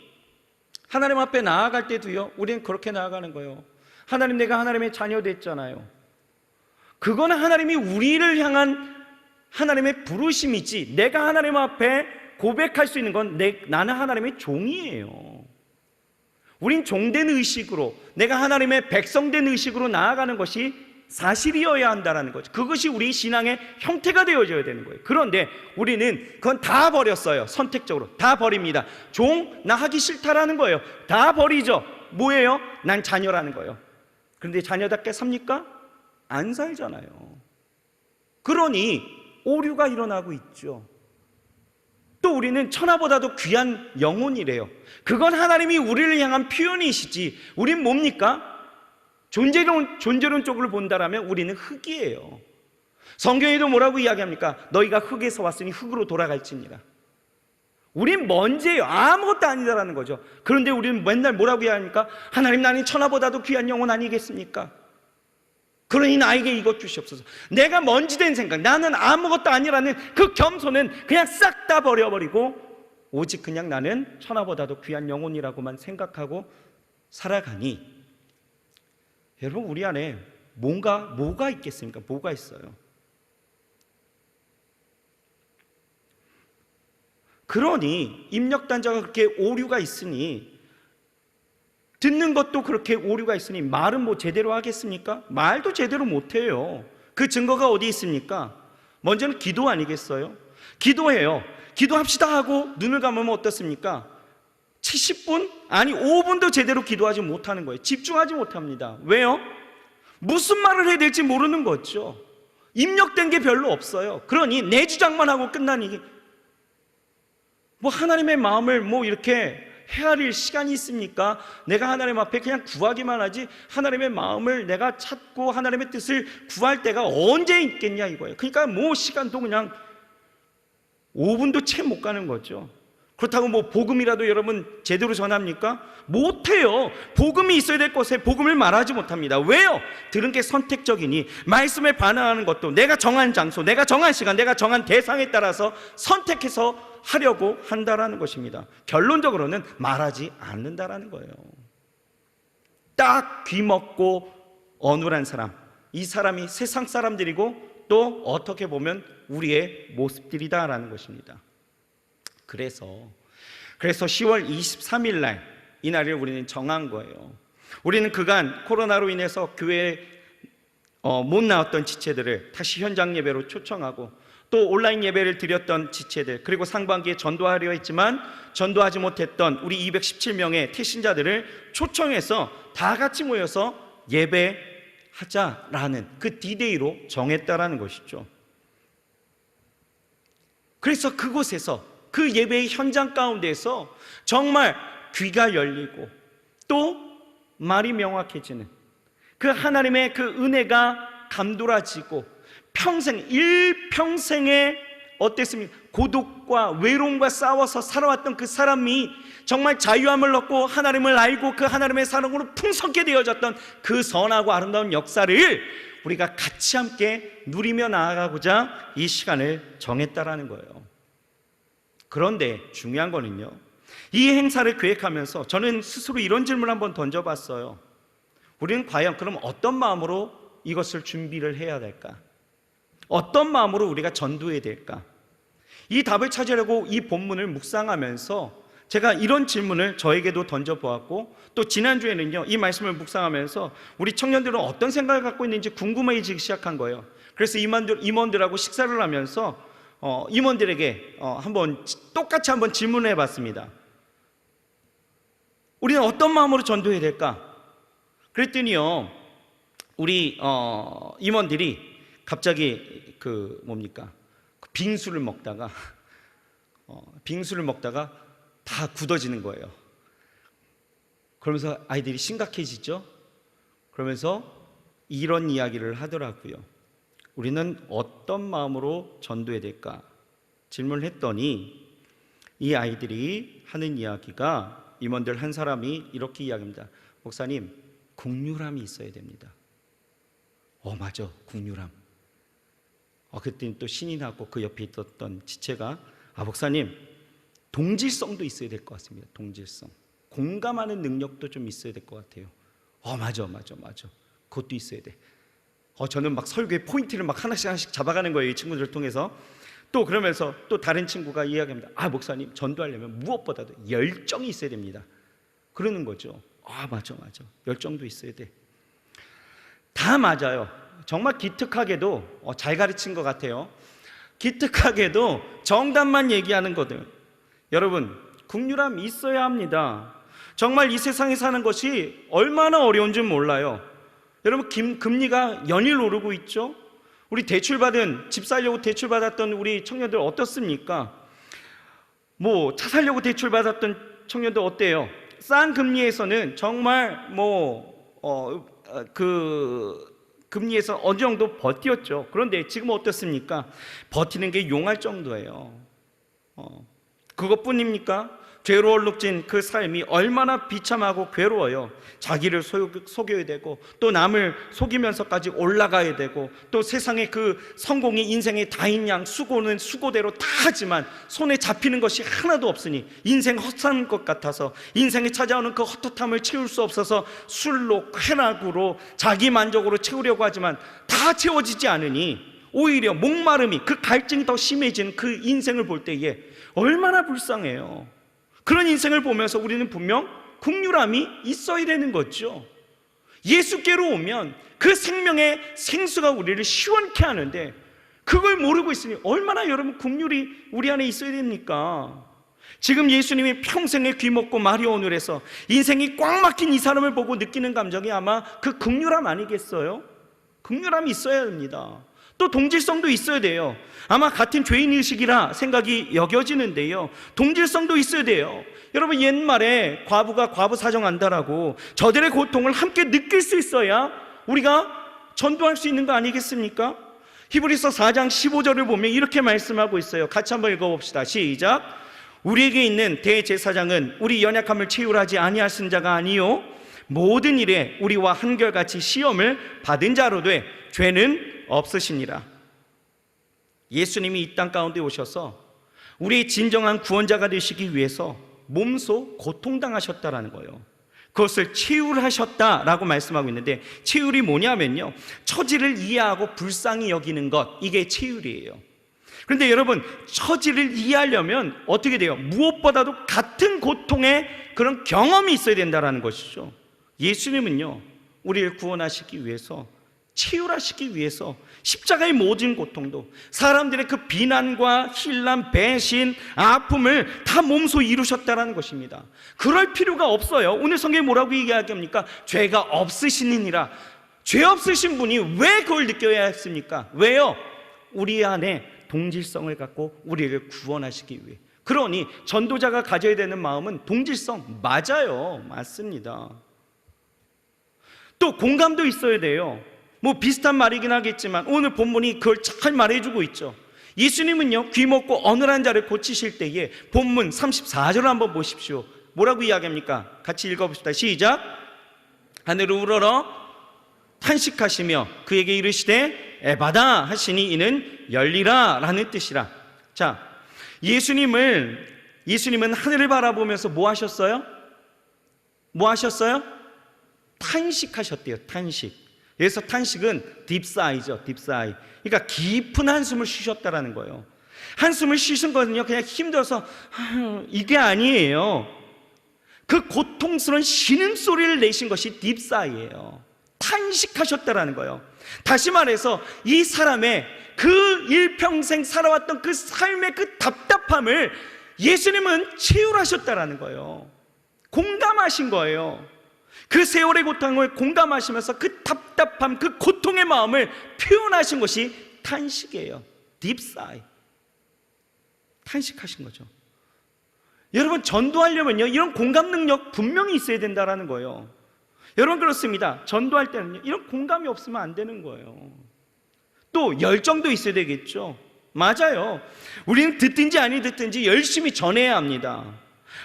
[SPEAKER 1] 하나님 앞에 나아갈 때도요, 우리는 그렇게 나아가는 거예요. 하나님, 내가 하나님의 자녀 됐잖아요. 그거는 하나님이 우리를 향한 하나님의 부르심이지, 내가 하나님 앞에 고백할 수 있는 건 나는 하나님의 종이에요. 우린 종된 의식으로, 내가 하나님의 백성된 의식으로 나아가는 것이 사실이어야 한다는 거죠. 그것이 우리 신앙의 형태가 되어져야 되는 거예요. 그런데 우리는 그건 다 버렸어요. 선택적으로 다 버립니다. 종, 나 하기 싫다라는 거예요. 다 버리죠. 뭐예요? 난 자녀라는 거예요. 그런데 자녀답게 삽니까? 안 살잖아요. 그러니 오류가 일어나고 있죠. 또 우리는 천하보다도 귀한 영혼이래요. 그건 하나님이 우리를 향한 표현이시지, 우린 뭡니까? 존재론 쪽으로 본다라면 우리는 흙이에요. 성경에도 뭐라고 이야기합니까? 너희가 흙에서 왔으니 흙으로 돌아갈지니라. 우린 먼지예요. 아무것도 아니다라는 거죠. 그런데 우리는 맨날 뭐라고 이야기합니까? 하나님, 나는 천하보다도 귀한 영혼 아니겠습니까? 그러니 나에게 이것 주시옵소서. 내가 먼지 된 생각, 나는 아무것도 아니라는 그 겸손은 그냥 싹 다 버려버리고 오직 그냥 나는 천하보다도 귀한 영혼이라고만 생각하고 살아가니, 여러분, 우리 안에 뭐가 있겠습니까? 뭐가 있어요? 그러니 입력단자가 그렇게 오류가 있으니, 듣는 것도 그렇게 오류가 있으니 말은 뭐 제대로 하겠습니까? 말도 제대로 못해요. 그 증거가 어디 있습니까? 먼저는 기도 아니겠어요? 기도해요. 기도합시다 하고 눈을 감으면 어떻습니까? 70분? 아니 5분도 제대로 기도하지 못하는 거예요. 집중하지 못합니다. 왜요? 무슨 말을 해야 될지 모르는 거죠. 입력된 게 별로 없어요. 그러니 내 주장만 하고 끝나니 뭐 하나님의 마음을 뭐 이렇게 헤아릴 시간이 있습니까? 내가 하나님 앞에 그냥 구하기만 하지 하나님의 마음을 내가 찾고 하나님의 뜻을 구할 때가 언제 있겠냐 이거예요. 그러니까 뭐 시간도 그냥 5분도 채 못 가는 거죠. 그렇다고 뭐 복음이라도 여러분 제대로 전합니까? 못해요. 복음이 있어야 될 곳에 복음을 말하지 못합니다. 왜요? 들은 게 선택적이니 말씀에 반응하는 것도 내가 정한 장소, 내가 정한 시간, 내가 정한 대상에 따라서 선택해서 하려고 한다라는 것입니다. 결론적으로는 말하지 않는다라는 거예요. 딱 귀먹고 어눌한 사람, 이 사람이 세상 사람들이고 또 어떻게 보면 우리의 모습들이다라는 것입니다. 그래서 10월 23일 날 이 날을 우리는 정한 거예요. 우리는 그간 코로나로 인해서 교회에 못 나왔던 지체들을 다시 현장 예배로 초청하고, 또 온라인 예배를 드렸던 지체들, 그리고 상반기에 전도하려 했지만 전도하지 못했던 우리 217명의 태신자들을 초청해서 다 같이 모여서 예배하자라는 그 디데이로 정했다라는 것이죠. 그래서 그곳에서, 그 예배의 현장 가운데서 정말 귀가 열리고 또 말이 명확해지는 그 하나님의 그 은혜가 감돌아지고 일평생의 어땠습니까? 고독과 외로움과 싸워서 살아왔던 그 사람이 정말 자유함을 얻고 하나님을 알고 그 하나님의 사랑으로 풍성하게 되어졌던 그 선하고 아름다운 역사를 우리가 같이 함께 누리며 나아가고자 이 시간을 정했다라는 거예요. 그런데 중요한 거는요, 이 행사를 계획하면서 저는 스스로 이런 질문을 한번 던져봤어요. 우리는 과연 그럼 어떤 마음으로 이것을 준비를 해야 될까? 어떤 마음으로 우리가 전도해야 될까? 이 답을 찾으려고 이 본문을 묵상하면서 제가 이런 질문을 저에게도 던져보았고, 또 지난주에는요, 이 말씀을 묵상하면서 우리 청년들은 어떤 생각을 갖고 있는지 궁금해지기 시작한 거예요. 그래서 임원들하고 식사를 하면서 임원들에게 똑같이 한번 질문을 해봤습니다. 우리는 어떤 마음으로 전도해야 될까? 그랬더니요, 우리 임원들이 갑자기 빙수를 먹다가 다 굳어지는 거예요. 그러면서 아이들이 심각해지죠. 그러면서 이런 이야기를 하더라고요. 우리는 어떤 마음으로 전도해야 될까? 질문을 했더니 이 아이들이 하는 이야기가, 임원들 한 사람이 이렇게 이야기합니다. 목사님, 국률함이 있어야 됩니다. 맞아, 국률함. 그랬더니 또 신이 나고 그 옆에 있었던 지체가, 목사님, 동질성도 있어야 될 것 같습니다. 동질성, 공감하는 능력도 좀 있어야 될 것 같아요. 맞아, 그것도 있어야 돼. 저는 막 설교의 포인트를 막 하나씩 잡아가는 거예요, 이 친구들을 통해서. 또 그러면서 또 다른 친구가 이야기합니다. 목사님, 전도하려면 무엇보다도 열정이 있어야 됩니다. 그러는 거죠. 맞아, 열정도 있어야 돼. 다 맞아요. 정말 기특하게도 잘 가르친 것 같아요. 기특하게도 정답만 얘기하는 거들. 여러분, 국률함이 있어야 합니다. 정말 이 세상에 사는 것이 얼마나 어려운 줄 몰라요. 여러분, 금리가 연일 오르고 있죠. 우리 집 살려고 대출받았던 우리 청년들 어떻습니까? 차 살려고 대출받았던 청년들 어때요? 싼 금리에서는 정말 금리에서 어느 정도 버텼죠. 그런데 지금 어떻습니까? 버티는 게 용할 정도예요. 그것뿐입니까? 죄로 얼룩진 그 삶이 얼마나 비참하고 괴로워요. 자기를 속여야 되고, 또 남을 속이면서까지 올라가야 되고, 또 세상에 그 성공이 인생에 다인 양 수고는 수고대로 다 하지만 손에 잡히는 것이 하나도 없으니 인생 헛산 것 같아서, 인생에 찾아오는 그 헛헛함을 채울 수 없어서 술로, 쾌락으로, 자기 만족으로 채우려고 하지만 다 채워지지 않으니 오히려 목마름이, 그 갈증이 더 심해진 그 인생을 볼 때에 얼마나 불쌍해요. 그런 인생을 보면서 우리는 분명 국률함이 있어야 되는 거죠. 예수께로 오면 그 생명의 생수가 우리를 시원케 하는데, 그걸 모르고 있으니 얼마나 여러분 국률이 우리 안에 있어야 됩니까? 지금 예수님이 평생에 귀먹고 말이 오늘에서 인생이 꽉 막힌 이 사람을 보고 느끼는 감정이 아마 그 국률함 아니겠어요? 국률함이 있어야 됩니다. 또 동질성도 있어야 돼요. 아마 같은 죄인의식이라 생각이 여겨지는데요, 동질성도 있어야 돼요. 여러분, 옛말에 과부가 과부 사정한다라고 저들의 고통을 함께 느낄 수 있어야 우리가 전도할 수 있는 거 아니겠습니까? 히브리서 4장 15절을 보면 이렇게 말씀하고 있어요. 같이 한번 읽어봅시다. 시작. 우리에게 있는 대제사장은 우리 연약함을 채우려 하지 아니하신 자가 아니요 모든 일에 우리와 한결같이 시험을 받은 자로 돼 죄는 없으시니라. 예수님이 이 땅 가운데 오셔서 우리의 진정한 구원자가 되시기 위해서 몸소 고통당하셨다라는 거예요. 그것을 치유하셨다라고 말씀하고 있는데, 치유이 뭐냐면요, 처지를 이해하고 불쌍히 여기는 것, 이게 치유이에요. 그런데 여러분, 처지를 이해하려면 어떻게 돼요? 무엇보다도 같은 고통의 그런 경험이 있어야 된다는 것이죠. 예수님은요, 우리를 구원하시기 위해서, 치유하시기 위해서 십자가의 모든 고통도, 사람들의 그 비난과 힐난, 배신, 아픔을 다 몸소 이루셨다는 것입니다. 그럴 필요가 없어요. 오늘 성경에 뭐라고 얘기합니까? 죄가 없으시니라. 죄 없으신 분이 왜 그걸 느껴야 했습니까? 왜요? 우리 안에 동질성을 갖고 우리를 구원하시기 위해. 그러니 전도자가 가져야 되는 마음은 동질성, 맞아요. 맞습니다. 또 공감도 있어야 돼요. 비슷한 말이긴 하겠지만 오늘 본문이 그걸 잘 말해주고 있죠. 예수님은요, 귀먹고 어눌한 자를 고치실 때에 본문 34절을 한번 보십시오. 뭐라고 이야기합니까? 같이 읽어봅시다. 시작. 하늘을 우러러 탄식하시며 그에게 이르시되 에바다 하시니 이는 열리라 라는 뜻이라. 자, 예수님은 하늘을 바라보면서 뭐 하셨어요? 뭐 하셨어요? 탄식하셨대요. 탄식. 여기서 탄식은 딥사이죠. 딥사이. 그러니까 깊은 한숨을 쉬셨다라는 거예요. 한숨을 쉬신 거는요, 그냥 힘들어서 이게 아니에요. 그 고통스러운 신음소리를 내신 것이 딥사이예요. 탄식하셨다라는 거예요. 다시 말해서 이 사람의 그 일평생 살아왔던 그 삶의 그 답답함을 예수님은 치유하셨다라는 거예요. 공감하신 거예요. 그 세월의 고통을 공감하시면서 그 답답함, 그 고통의 마음을 표현하신 것이 탄식이에요. 딥사이. 탄식하신 거죠. 여러분, 전도하려면요, 이런 공감 능력 분명히 있어야 된다는 거예요. 여러분, 그렇습니다. 전도할 때는요, 이런 공감이 없으면 안 되는 거예요. 또 열정도 있어야 되겠죠. 맞아요. 우리는 듣든지 아니 듣든지 열심히 전해야 합니다.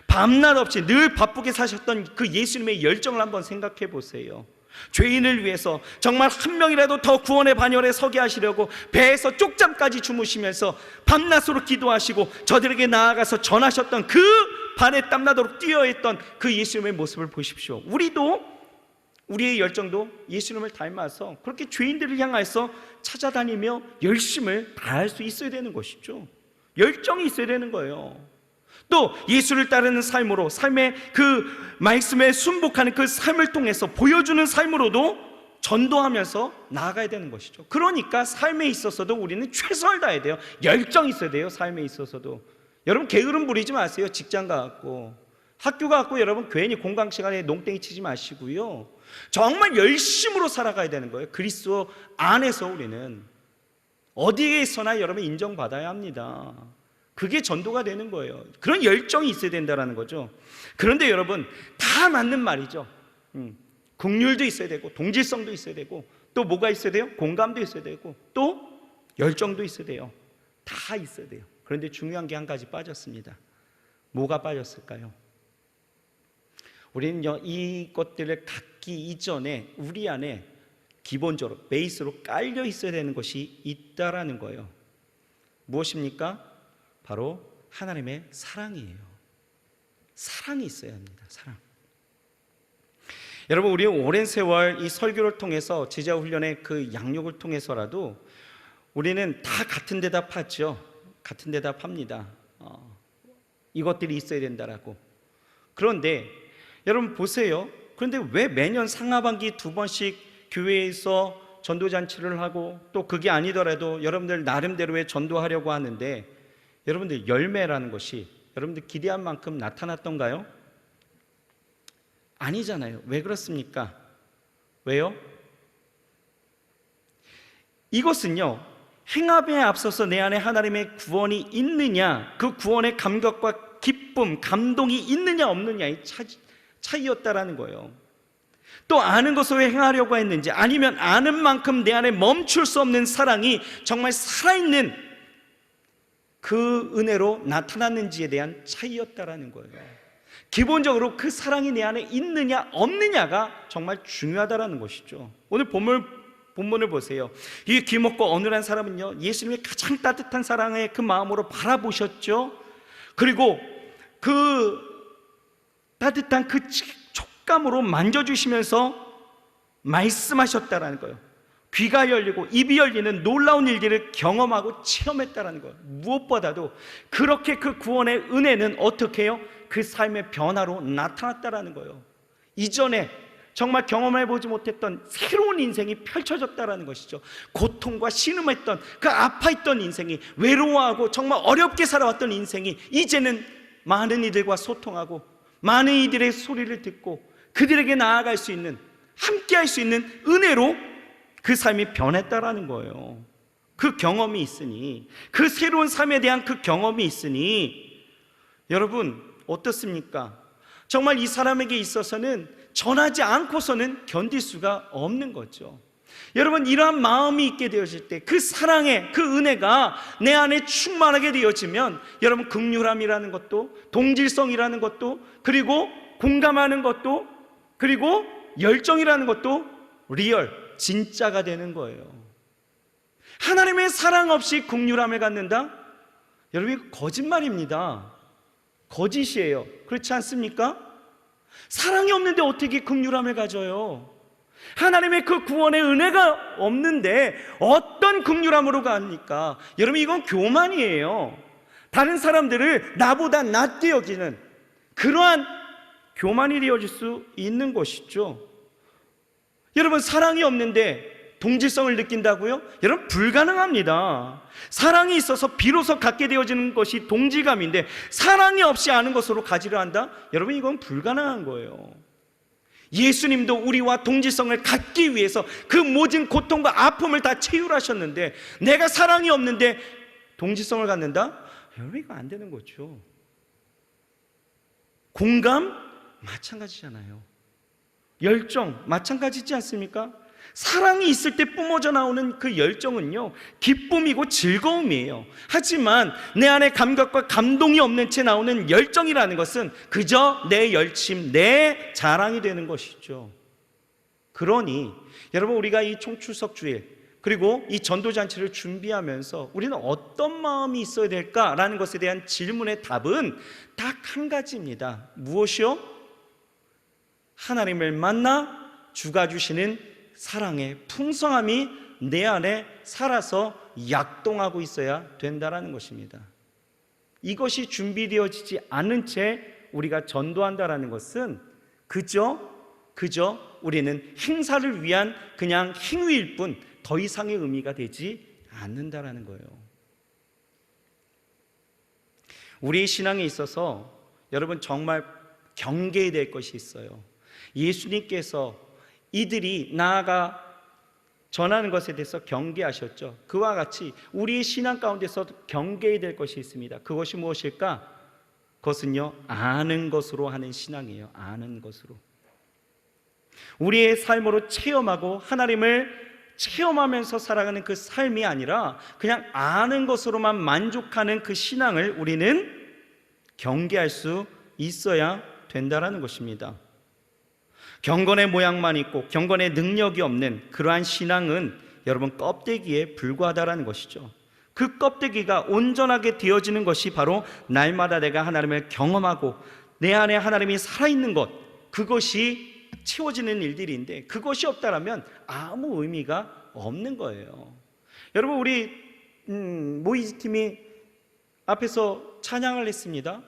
[SPEAKER 1] 밤낮 없이 늘 바쁘게 사셨던 그 예수님의 열정을 한번 생각해 보세요. 죄인을 위해서 정말 한 명이라도 더 구원의 반열에 서게 하시려고 배에서 쪽잠까지 주무시면서 밤낮으로 기도하시고 저들에게 나아가서 전하셨던 그 발에 땀나도록 뛰어했던 그 예수님의 모습을 보십시오. 우리의 열정도 예수님을 닮아서 그렇게 죄인들을 향해서 찾아다니며 열심을 다할 수 있어야 되는 것이죠. 열정이 있어야 되는 거예요. 또 예수를 따르는 삶으로, 삶의 그 말씀에 순복하는 그 삶을 통해서 보여주는 삶으로도 전도하면서 나아가야 되는 것이죠. 그러니까 삶에 있어서도 우리는 최선을 다해야 돼요. 열정이 있어야 돼요. 삶에 있어서도. 여러분, 게으름 부리지 마세요. 직장 가갖고, 학교 가갖고 여러분 괜히 공강 시간에 농땡이 치지 마시고요. 정말 열심으로 살아가야 되는 거예요. 그리스도 안에서 우리는 어디에 있어나 여러분 인정받아야 합니다. 그게 전도가 되는 거예요. 그런 열정이 있어야 된다는 거죠. 그런데 여러분, 다 맞는 말이죠. 긍휼도 있어야 되고, 동질성도 있어야 되고, 또 뭐가 있어야 돼요? 공감도 있어야 되고, 또 열정도 있어야 돼요. 다 있어야 돼요. 그런데 중요한 게 한 가지 빠졌습니다. 뭐가 빠졌을까요? 우리는요, 이것들을 갖기 이전에 우리 안에 기본적으로 베이스로 깔려 있어야 되는 것이 있다라는 거예요. 무엇입니까? 바로 하나님의 사랑이에요. 사랑이 있어야 합니다. 사랑. 여러분, 우리 오랜 세월 이 설교를 통해서, 제자 훈련의 그 양육을 통해서라도 우리는 다 같은 대답하죠. 같은 대답합니다. 이것들이 있어야 된다라고. 그런데 여러분 보세요. 그런데 왜 매년 상하반기 2번씩 교회에서 전도잔치를 하고, 또 그게 아니더라도 여러분들 나름대로의 전도하려고 하는데, 여러분들 열매라는 것이 여러분들 기대한 만큼 나타났던가요? 아니잖아요. 왜 그렇습니까? 왜요? 이것은요, 행함에 앞서서 내 안에 하나님의 구원이 있느냐, 그 구원의 감격과 기쁨, 감동이 있느냐 없느냐의 차이였다라는 거예요. 또 아는 것을 왜 행하려고 했는지, 아니면 아는 만큼 내 안에 멈출 수 없는 사랑이 정말 살아있는 그 은혜로 나타났는지에 대한 차이였다라는 거예요. 기본적으로 그 사랑이 내 안에 있느냐 없느냐가 정말 중요하다라는 것이죠. 오늘 본문을 보세요. 이 귀먹고 어눌한 사람은요, 예수님의 가장 따뜻한 사랑의 그 마음으로 바라보셨죠. 그리고 그 따뜻한 그 촉감으로 만져주시면서 말씀하셨다라는 거예요. 귀가 열리고 입이 열리는 놀라운 일들을 경험하고 체험했다라는 거예요. 무엇보다도 그렇게 그 구원의 은혜는 어떻게 해요? 그 삶의 변화로 나타났다라는 거예요. 이전에 정말 경험해보지 못했던 새로운 인생이 펼쳐졌다라는 것이죠. 고통과 신음했던, 그 아파했던 인생이, 외로워하고 정말 어렵게 살아왔던 인생이 이제는 많은 이들과 소통하고 많은 이들의 소리를 듣고 그들에게 나아갈 수 있는, 함께 할 수 있는 은혜로 그 삶이 변했다라는 거예요. 그 경험이 있으니, 그 새로운 삶에 대한 그 경험이 있으니, 여러분 어떻습니까? 정말 이 사람에게 있어서는 전하지 않고서는 견딜 수가 없는 거죠. 여러분, 이러한 마음이 있게 되어질 때, 그 사랑의 그 은혜가 내 안에 충만하게 되어지면, 여러분 긍휼함이라는 것도, 동질성이라는 것도, 그리고 공감하는 것도, 그리고 열정이라는 것도 리얼, 진짜가 되는 거예요. 하나님의 사랑 없이 긍휼함을 갖는다? 여러분, 이거 거짓말입니다. 거짓이에요. 그렇지 않습니까? 사랑이 없는데 어떻게 긍휼함을 가져요? 하나님의 그 구원의 은혜가 없는데 어떤 긍휼함으로 갑니까? 여러분, 이건 교만이에요. 다른 사람들을 나보다 낫게 여기는 그러한 교만이 되어질 수 있는 것이죠. 여러분, 사랑이 없는데 동질성을 느낀다고요? 여러분, 불가능합니다. 사랑이 있어서 비로소 갖게 되어지는 것이 동질감인데 사랑이 없이 아는 것으로 가지려 한다? 여러분, 이건 불가능한 거예요. 예수님도 우리와 동질성을 갖기 위해서 그 모든 고통과 아픔을 다 체휼하셨는데 내가 사랑이 없는데 동질성을 갖는다? 여러분, 이거 안 되는 거죠. 공감? 마찬가지잖아요. 열정? 마찬가지지 않습니까? 사랑이 있을 때 뿜어져 나오는 그 열정은요, 기쁨이고 즐거움이에요. 하지만 내 안에 감각과 감동이 없는 채 나오는 열정이라는 것은 그저 내 열심, 내 자랑이 되는 것이죠. 그러니 여러분, 우리가 이 총출석 주일 그리고 이 전도잔치를 준비하면서 우리는 어떤 마음이 있어야 될까라는 것에 대한 질문의 답은 딱 한 가지입니다. 무엇이요? 하나님을 만나 주가 주시는 사랑의 풍성함이 내 안에 살아서 약동하고 있어야 된다는 것입니다. 이것이 준비되어지지 않은 채 우리가 전도한다는 것은 그저 우리는 행사를 위한 그냥 행위일 뿐 더 이상의 의미가 되지 않는다는 거예요. 우리의 신앙에 있어서 여러분, 정말 경계해야 될 것이 있어요. 예수님께서 이들이 나아가 전하는 것에 대해서 경계하셨죠. 그와 같이 우리의 신앙 가운데서 경계해야 될 것이 있습니다. 그것이 무엇일까? 그것은요, 아는 것으로 하는 신앙이에요. 아는 것으로. 우리의 삶으로 체험하고 하나님을 체험하면서 살아가는 그 삶이 아니라 그냥 아는 것으로만 만족하는 그 신앙을 우리는 경계할 수 있어야 된다는 것입니다. 경건의 모양만 있고 경건의 능력이 없는 그러한 신앙은 여러분, 껍데기에 불과하다는 것이죠. 그 껍데기가 온전하게 되어지는 것이 바로 날마다 내가 하나님을 경험하고 내 안에 하나님이 살아있는 것, 그것이 채워지는 일들인데 그것이 없다라면 아무 의미가 없는 거예요. 여러분, 우리 모이지팀이 앞에서 찬양을 했습니다.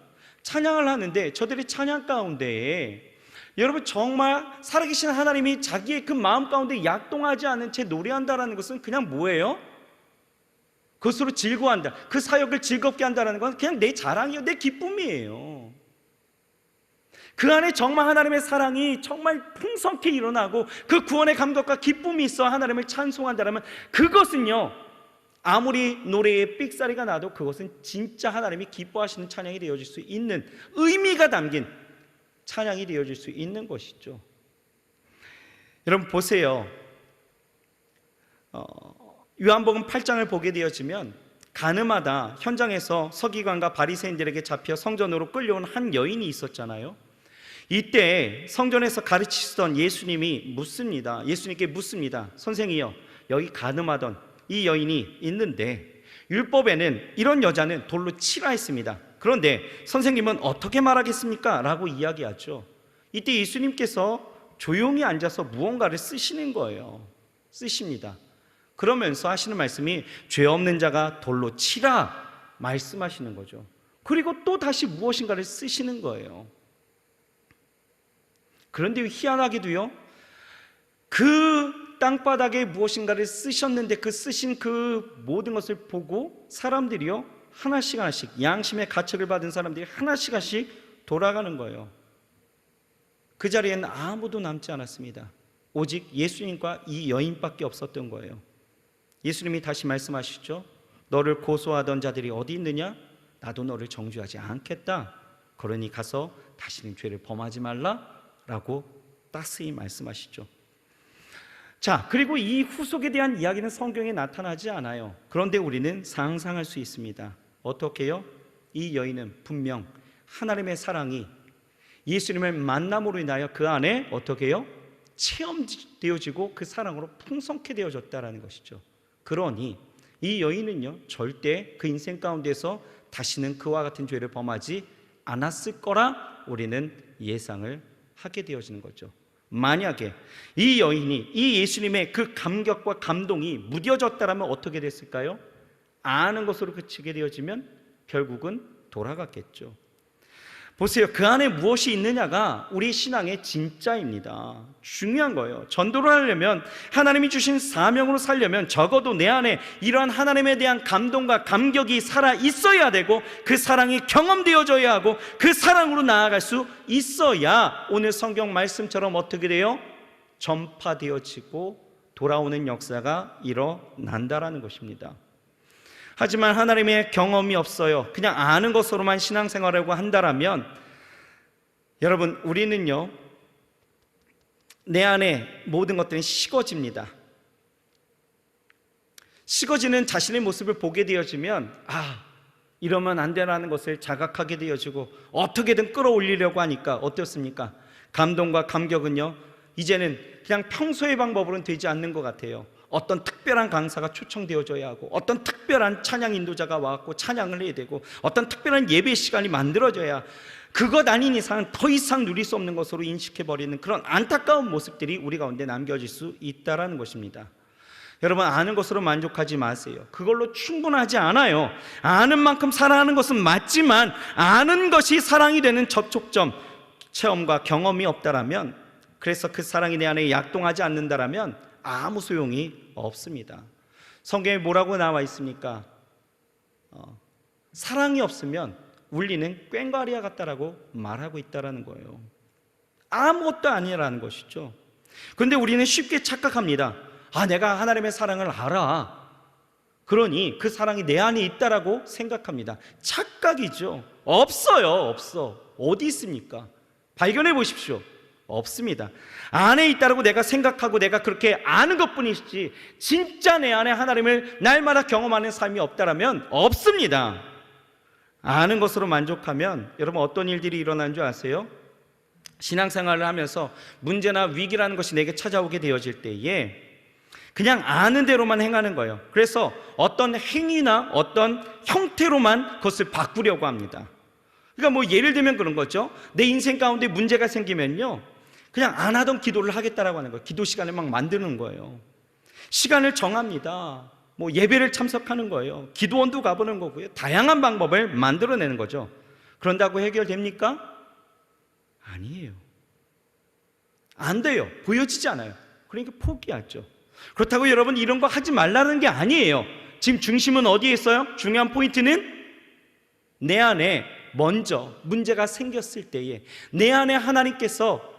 [SPEAKER 1] 찬양을 하는데 저들이 찬양 가운데에 여러분, 정말 살아계신 하나님이 자기의 그 마음 가운데 약동하지 않은 채 노래한다는 것은 그냥 뭐예요? 그것으로 즐거워한다, 그 사역을 즐겁게 한다는 건 그냥 내 자랑이에요. 내 기쁨이에요. 그 안에 정말 하나님의 사랑이 정말 풍성케 일어나고 그 구원의 감격과 기쁨이 있어 하나님을 찬송한다면 그것은요, 아무리 노래에 삑사리가 나도 그것은 진짜 하나님이 기뻐하시는 찬양이 되어질 수 있는 의미가 담긴 찬양이 되어질 수 있는 것이죠. 여러분 보세요. 요한복음 8장을 보게 되어지면 가늠하다 현장에서 서기관과 바리새인들에게 잡혀 성전으로 끌려온 한 여인이 있었잖아요. 이때 성전에서 가르치시던 예수님이 묻습니다. 예수님께 묻습니다. 선생이여, 여기 가늠하던 이 여인이 있는데 율법에는 이런 여자는 돌로 치라 했습니다. 그런데 선생님은 어떻게 말하겠습니까? 라고 이야기하죠. 이때 예수님께서 조용히 앉아서 무언가를 쓰시는 거예요. 쓰십니다. 그러면서 하시는 말씀이 죄 없는 자가 돌로 치라 말씀하시는 거죠. 그리고 또 다시 무엇인가를 쓰시는 거예요. 그런데 희한하게도요, 그 땅바닥에 무엇인가를 쓰셨는데 그 쓰신 그 모든 것을 보고 사람들이요, 하나씩 양심의 가책을 받은 사람들이 하나씩 돌아가는 거예요. 그 자리에는 아무도 남지 않았습니다. 오직 예수님과 이 여인밖에 없었던 거예요. 예수님이 다시 말씀하시죠. 너를 고소하던 자들이 어디 있느냐? 나도 너를 정죄하지 않겠다. 그러니 가서 다시는 죄를 범하지 말라 라고 따스히 말씀하시죠. 자, 그리고 이 후속에 대한 이야기는 성경에 나타나지 않아요. 그런데 우리는 상상할 수 있습니다. 어떻게요? 이 여인은 분명 하나님의 사랑이 예수님을 만남으로 인하여 그 안에 어떻게 해요? 체험되어지고 그 사랑으로 풍성케 되어졌다는 것이죠. 그러니 이 여인은요, 절대 그 인생 가운데서 다시는 그와 같은 죄를 범하지 않았을 거라 우리는 예상을 하게 되어지는 거죠. 만약에 이 여인이 이 예수님의 그 감격과 감동이 무뎌졌다면 어떻게 됐을까요? 아는 것으로 그치게 되어지면 결국은 돌아갔겠죠. 보세요. 그 안에 무엇이 있느냐가 우리 신앙의 진짜입니다. 중요한 거예요. 전도를 하려면, 하나님이 주신 사명으로 살려면 적어도 내 안에 이러한 하나님에 대한 감동과 감격이 살아 있어야 되고, 그 사랑이 경험되어져야 하고, 그 사랑으로 나아갈 수 있어야 오늘 성경 말씀처럼 어떻게 돼요? 전파되어지고 돌아오는 역사가 일어난다라는 것입니다. 하지만 하나님의 경험이 없어요. 그냥 아는 것으로만 신앙생활하고 한다라면, 여러분, 우리는요, 내 안에 모든 것들이 식어집니다. 식어지는 자신의 모습을 보게 되어지면, 이러면 안 되라는 것을 자각하게 되어지고 어떻게든 끌어올리려고 하니까 어떻습니까? 감동과 감격은요, 이제는 그냥 평소의 방법으로는 되지 않는 것 같아요. 어떤 특별한 강사가 초청되어져야 하고, 어떤 특별한 찬양 인도자가 와갖고 찬양을 해야 되고, 어떤 특별한 예배 시간이 만들어져야, 그것 아닌 이상은 더 이상 누릴 수 없는 것으로 인식해버리는 그런 안타까운 모습들이 우리 가운데 남겨질 수 있다는 것입니다. 여러분, 아는 것으로 만족하지 마세요. 그걸로 충분하지 않아요. 아는 만큼 사랑하는 것은 맞지만, 아는 것이 사랑이 되는 접촉점, 체험과 경험이 없다라면, 그래서 그 사랑이 내 안에 약동하지 않는다라면 아무 소용이 없습니다. 성경에 뭐라고 나와 있습니까? 사랑이 없으면 울리는 꽹과리와 같다라고 말하고 있다라는 거예요. 아무것도 아니라는 것이죠. 그런데 우리는 쉽게 착각합니다. 내가 하나님의 사랑을 알아, 그러니 그 사랑이 내 안에 있다라고 생각합니다. 착각이죠. 없어요. 어디 있습니까? 발견해 보십시오. 없습니다. 안에 있다라고 내가 생각하고 내가 그렇게 아는 것뿐이지, 진짜 내 안에 하나님을 날마다 경험하는 삶이 없다라면 없습니다. 아는 것으로 만족하면 여러분 어떤 일들이 일어나는 줄 아세요? 신앙생활을 하면서 문제나 위기라는 것이 내게 찾아오게 되어질 때에 그냥 아는 대로만 행하는 거예요. 그래서 어떤 행위나 어떤 형태로만 그것을 바꾸려고 합니다. 그러니까 뭐 예를 들면 그런 거죠. 내 인생 가운데 문제가 생기면요, 그냥 안 하던 기도를 하겠다라고 하는 거예요. 기도 시간을 막 만드는 거예요. 시간을 정합니다. 뭐 예배를 참석하는 거예요. 기도원도 가보는 거고요. 다양한 방법을 만들어내는 거죠. 그런다고 해결됩니까? 아니에요. 안 돼요. 보여지지 않아요. 그러니까 포기하죠. 그렇다고 여러분 이런 거 하지 말라는 게 아니에요. 지금 중심은 어디에 있어요? 중요한 포인트는 내 안에 먼저 문제가 생겼을 때에 내 안에 하나님께서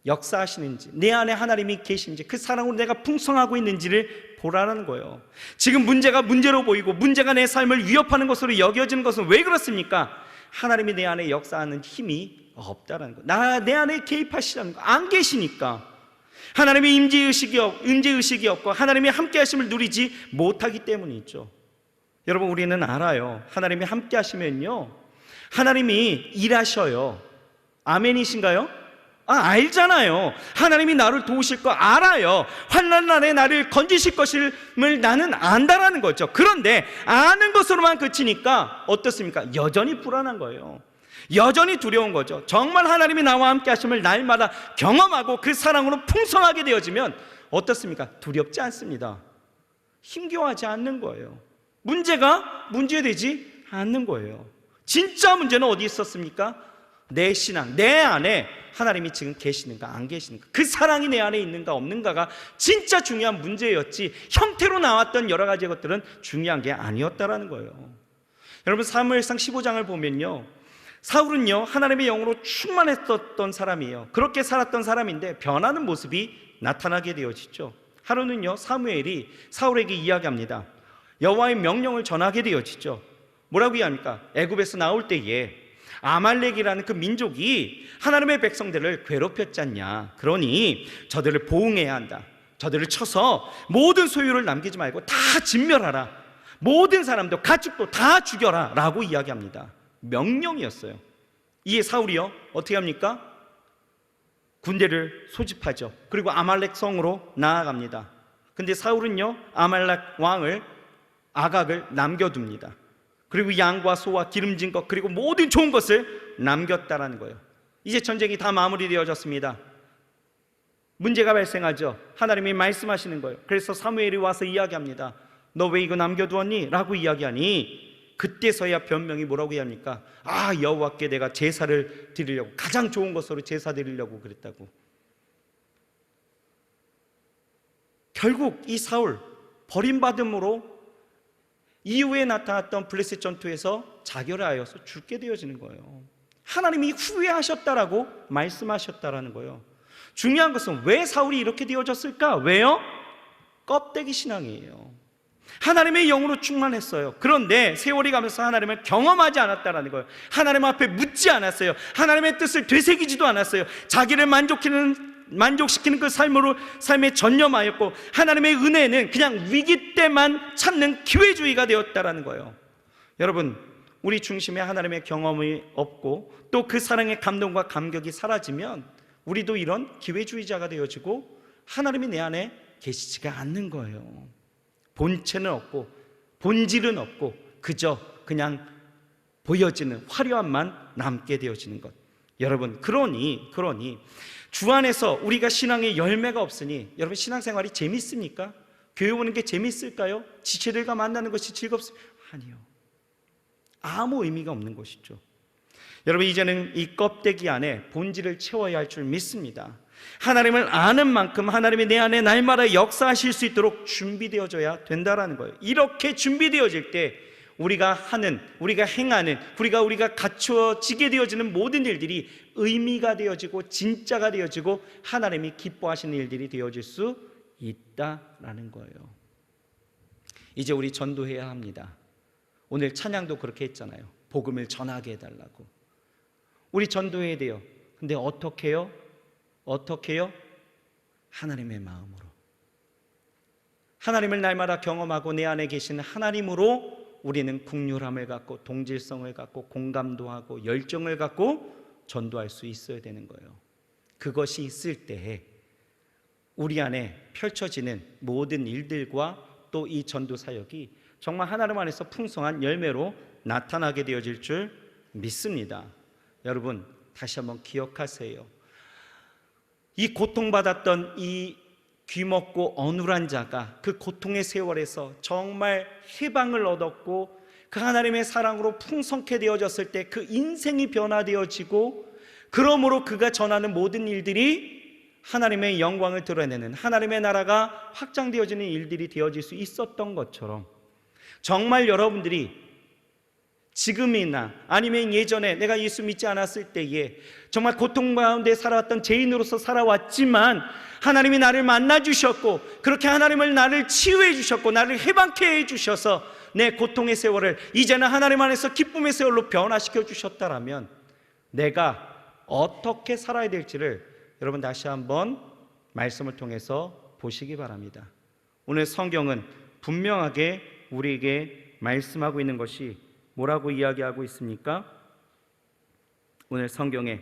[SPEAKER 1] 역사하시는지, 내 안에 하나님이 계신지, 그 사랑으로 내가 풍성하고 있는지를 보라는 거예요. 지금 문제가 문제로 보이고 문제가 내 삶을 위협하는 것으로 여겨지는 것은 왜 그렇습니까? 하나님이 내 안에 역사하는 힘이 없다라는 거, 내 안에 개입하시라는 거, 안 계시니까. 하나님의 임재의식이 없고 하나님의 함께 하심을 누리지 못하기 때문이죠. 여러분, 우리는 알아요. 하나님이 함께 하시면요, 하나님이 일하셔요. 아멘이신가요? 알잖아요. 하나님이 나를 도우실 거 알아요. 환난 날에 나를 건지실 것임을 나는 안다라는 거죠. 그런데 아는 것으로만 그치니까 어떻습니까? 여전히 불안한 거예요. 여전히 두려운 거죠. 정말 하나님이 나와 함께 하심을 날마다 경험하고 그 사랑으로 풍성하게 되어지면 어떻습니까? 두렵지 않습니다. 힘겨워하지 않는 거예요. 문제가 문제되지 않는 거예요. 진짜 문제는 어디 있었습니까? 내 신앙, 내 안에 하나님이 지금 계시는가 안 계시는가, 그 사랑이 내 안에 있는가 없는가가 진짜 중요한 문제였지, 형태로 나왔던 여러 가지 것들은 중요한 게 아니었다라는 거예요. 여러분, 사무엘상 15장을 보면요, 사울은요 하나님의 영으로 충만했었던 사람이에요. 그렇게 살았던 사람인데 변하는 모습이 나타나게 되어지죠. 하루는요 사무엘이 사울에게 이야기합니다. 여호와의 명령을 전하게 되어지죠. 뭐라고 이야기합니까? 애굽에서 나올 때에 아말렉이라는 그 민족이 하나님의 백성들을 괴롭혔지 않냐, 그러니 저들을 보응해야 한다. 저들을 쳐서 모든 소유를 남기지 말고 다 진멸하라. 모든 사람도 가축도 다 죽여라 라고 이야기합니다. 명령이었어요. 이에 사울이요 어떻게 합니까? 군대를 소집하죠. 그리고 아말렉 성으로 나아갑니다. 근데 사울은요 아말렉 왕을 아각을 남겨둡니다. 그리고 양과 소와 기름진 것, 그리고 모든 좋은 것을 남겼다라는 거예요. 이제 전쟁이 다 마무리되어졌습니다. 문제가 발생하죠. 하나님이 말씀하시는 거예요. 그래서 사무엘이 와서 이야기합니다. 너 왜 이거 남겨두었니? 라고 이야기하니 그때서야 변명이 뭐라고 이야기합니까? 여호와께 내가 제사를 드리려고, 가장 좋은 것으로 제사 드리려고 그랬다고. 결국 이 사울 버림받음으로 이후에 나타났던 블레셋 전투에서 자결하여서 죽게 되어지는 거예요. 하나님이 후회하셨다라고 말씀하셨다라는 거예요. 중요한 것은 왜 사울이 이렇게 되어졌을까? 왜요? 껍데기 신앙이에요. 하나님의 영으로 충만했어요. 그런데 세월이 가면서 하나님을 경험하지 않았다라는 거예요. 하나님 앞에 묻지 않았어요. 하나님의 뜻을 되새기지도 않았어요. 자기를 만족시키는 그 삶에 전념하였고, 하나님의 은혜는 그냥 위기 때만 찾는 기회주의가 되었다라는 거예요. 여러분, 우리 중심에 하나님의 경험이 없고 또 그 사랑의 감동과 감격이 사라지면 우리도 이런 기회주의자가 되어지고 하나님이 내 안에 계시지가 않는 거예요. 본체는 없고 본질은 없고 그저 그냥 보여지는 화려함만 남게 되어지는 것. 여러분, 그러니 주 안에서 우리가 신앙의 열매가 없으니 여러분, 신앙생활이 재밌습니까? 교회 오는 게 재밌을까요? 지체들과 만나는 것이 즐겁습니까? 아니요. 아무 의미가 없는 것이죠. 여러분, 이제는 이 껍데기 안에 본질을 채워야 할 줄 믿습니다. 하나님을 아는 만큼 하나님이 내 안에 날마다 역사하실 수 있도록 준비되어져야 된다라는 거예요. 이렇게 준비되어질 때 우리가 행하는, 우리가 갖춰지게 되어지는 모든 일들이 의미가 되어지고 진짜가 되어지고 하나님이 기뻐하시는 일들이 되어질 수 있다라는 거예요. 이제 우리 전도해야 합니다. 오늘 찬양도 그렇게 했잖아요. 복음을 전하게 해달라고. 우리 전도해야 돼요. 근데 어떻게요? 하나님의 마음으로, 하나님을 날마다 경험하고 내 안에 계신 하나님으로 우리는 긍휼함을 갖고 동질성을 갖고 공감도 하고 열정을 갖고 전도할 수 있어야 되는 거예요. 그것이 있을 때에 우리 안에 펼쳐지는 모든 일들과 또 이 전도 사역이 정말 하나님 안에서 풍성한 열매로 나타나게 되어질 줄 믿습니다. 여러분, 다시 한번 기억하세요. 이 고통받았던 이 귀먹고 어눌한 자가 그 고통의 세월에서 정말 해방을 얻었고 그 하나님의 사랑으로 풍성케 되어졌을 때 그 인생이 변화되어지고, 그러므로 그가 전하는 모든 일들이 하나님의 영광을 드러내는, 하나님의 나라가 확장되어지는 일들이 되어질 수 있었던 것처럼, 정말 여러분들이 지금이나 아니면 예전에 내가 예수 믿지 않았을 때에 정말 고통 가운데 살아왔던 죄인으로서 살아왔지만 하나님이 나를 만나주셨고, 그렇게 하나님을 나를 치유해 주셨고 나를 해방케 해주셔서 내 고통의 세월을 이제는 하나님 안에서 기쁨의 세월로 변화시켜 주셨다라면 내가 어떻게 살아야 될지를 여러분 다시 한번 말씀을 통해서 보시기 바랍니다. 오늘 성경은 분명하게 우리에게 말씀하고 있는 것이 뭐라고 이야기하고 있습니까? 오늘 성경에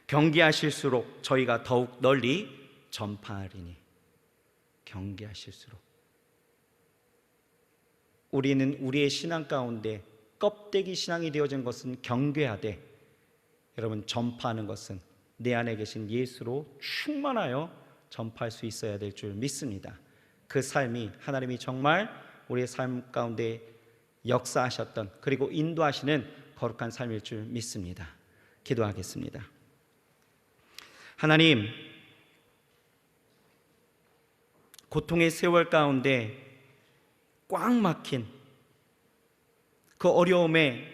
[SPEAKER 1] 경계하실수록 저희가 더욱 널리 전파하리니, 경계하실수록 우리는 우리의 신앙 가운데 껍데기 신앙이 되어진 것은 경계하되, 여러분, 전파하는 것은 내 안에 계신 예수로 충만하여 전파할 수 있어야 될 줄 믿습니다. 그 삶이 하나님이 정말 우리의 삶 가운데 역사하셨던, 그리고 인도하시는 거룩한 삶일 줄 믿습니다. 기도하겠습니다. 하나님, 고통의 세월 가운데 꽉 막힌 그 어려움의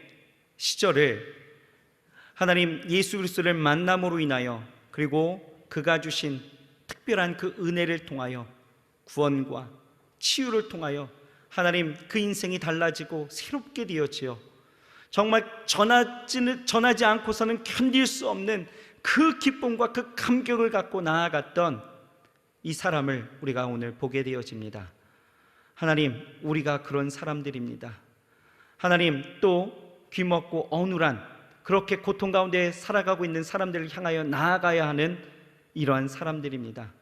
[SPEAKER 1] 시절을 하나님 예수 그리스도를 만남으로 인하여, 그리고 그가 주신 특별한 그 은혜를 통하여 구원과 치유를 통하여 하나님 그 인생이 달라지고 새롭게 되어지어 정말 전하지 않고서는 견딜 수 없는 그 기쁨과 그 감격을 갖고 나아갔던 이 사람을 우리가 오늘 보게 되어집니다. 하나님, 우리가 그런 사람들입니다. 하나님, 또 귀먹고 어눌한 그렇게 고통 가운데 살아가고 있는 사람들을 향하여 나아가야 하는 이러한 사람들입니다.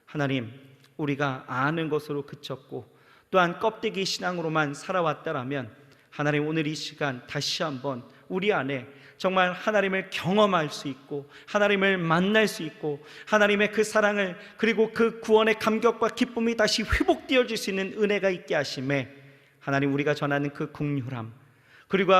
[SPEAKER 1] 하나님, 우리가 아는 것으로 그쳤고 또한 껍데기 신앙으로만 살아왔다라면 하나님, 오늘 이 시간 다시 한번 우리 안에 정말 하나님을 경험할 수 있고 하나님을 만날 수 있고 하나님의 그 사랑을, 그리고 그 구원의 감격과 기쁨이 다시 회복되어질 수 있는 은혜가 있게 하심에 하나님, 우리가 전하는 그 긍휼함, 그리고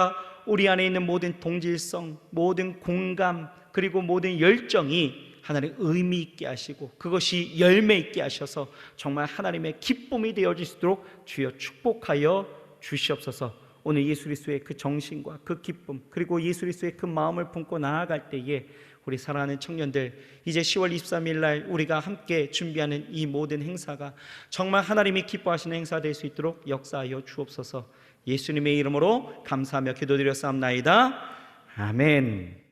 [SPEAKER 1] 우리 안에 있는 모든 동질성, 모든 공감, 그리고 모든 열정이 하나님 의미 있게 하시고 그것이 열매 있게 하셔서 정말 하나님의 기쁨이 되어질 수 있도록 주여 축복하여 주시옵소서. 오늘 예수 그리스도의 그 정신과 그 기쁨, 그리고 예수 그리스도의 그 마음을 품고 나아갈 때에 우리 사랑하는 청년들, 이제 10월 23일 날 우리가 함께 준비하는 이 모든 행사가 정말 하나님이 기뻐하시는 행사 될 수 있도록 역사하여 주옵소서. 예수님의 이름으로 감사하며 기도드렸사옵나이다. 아멘.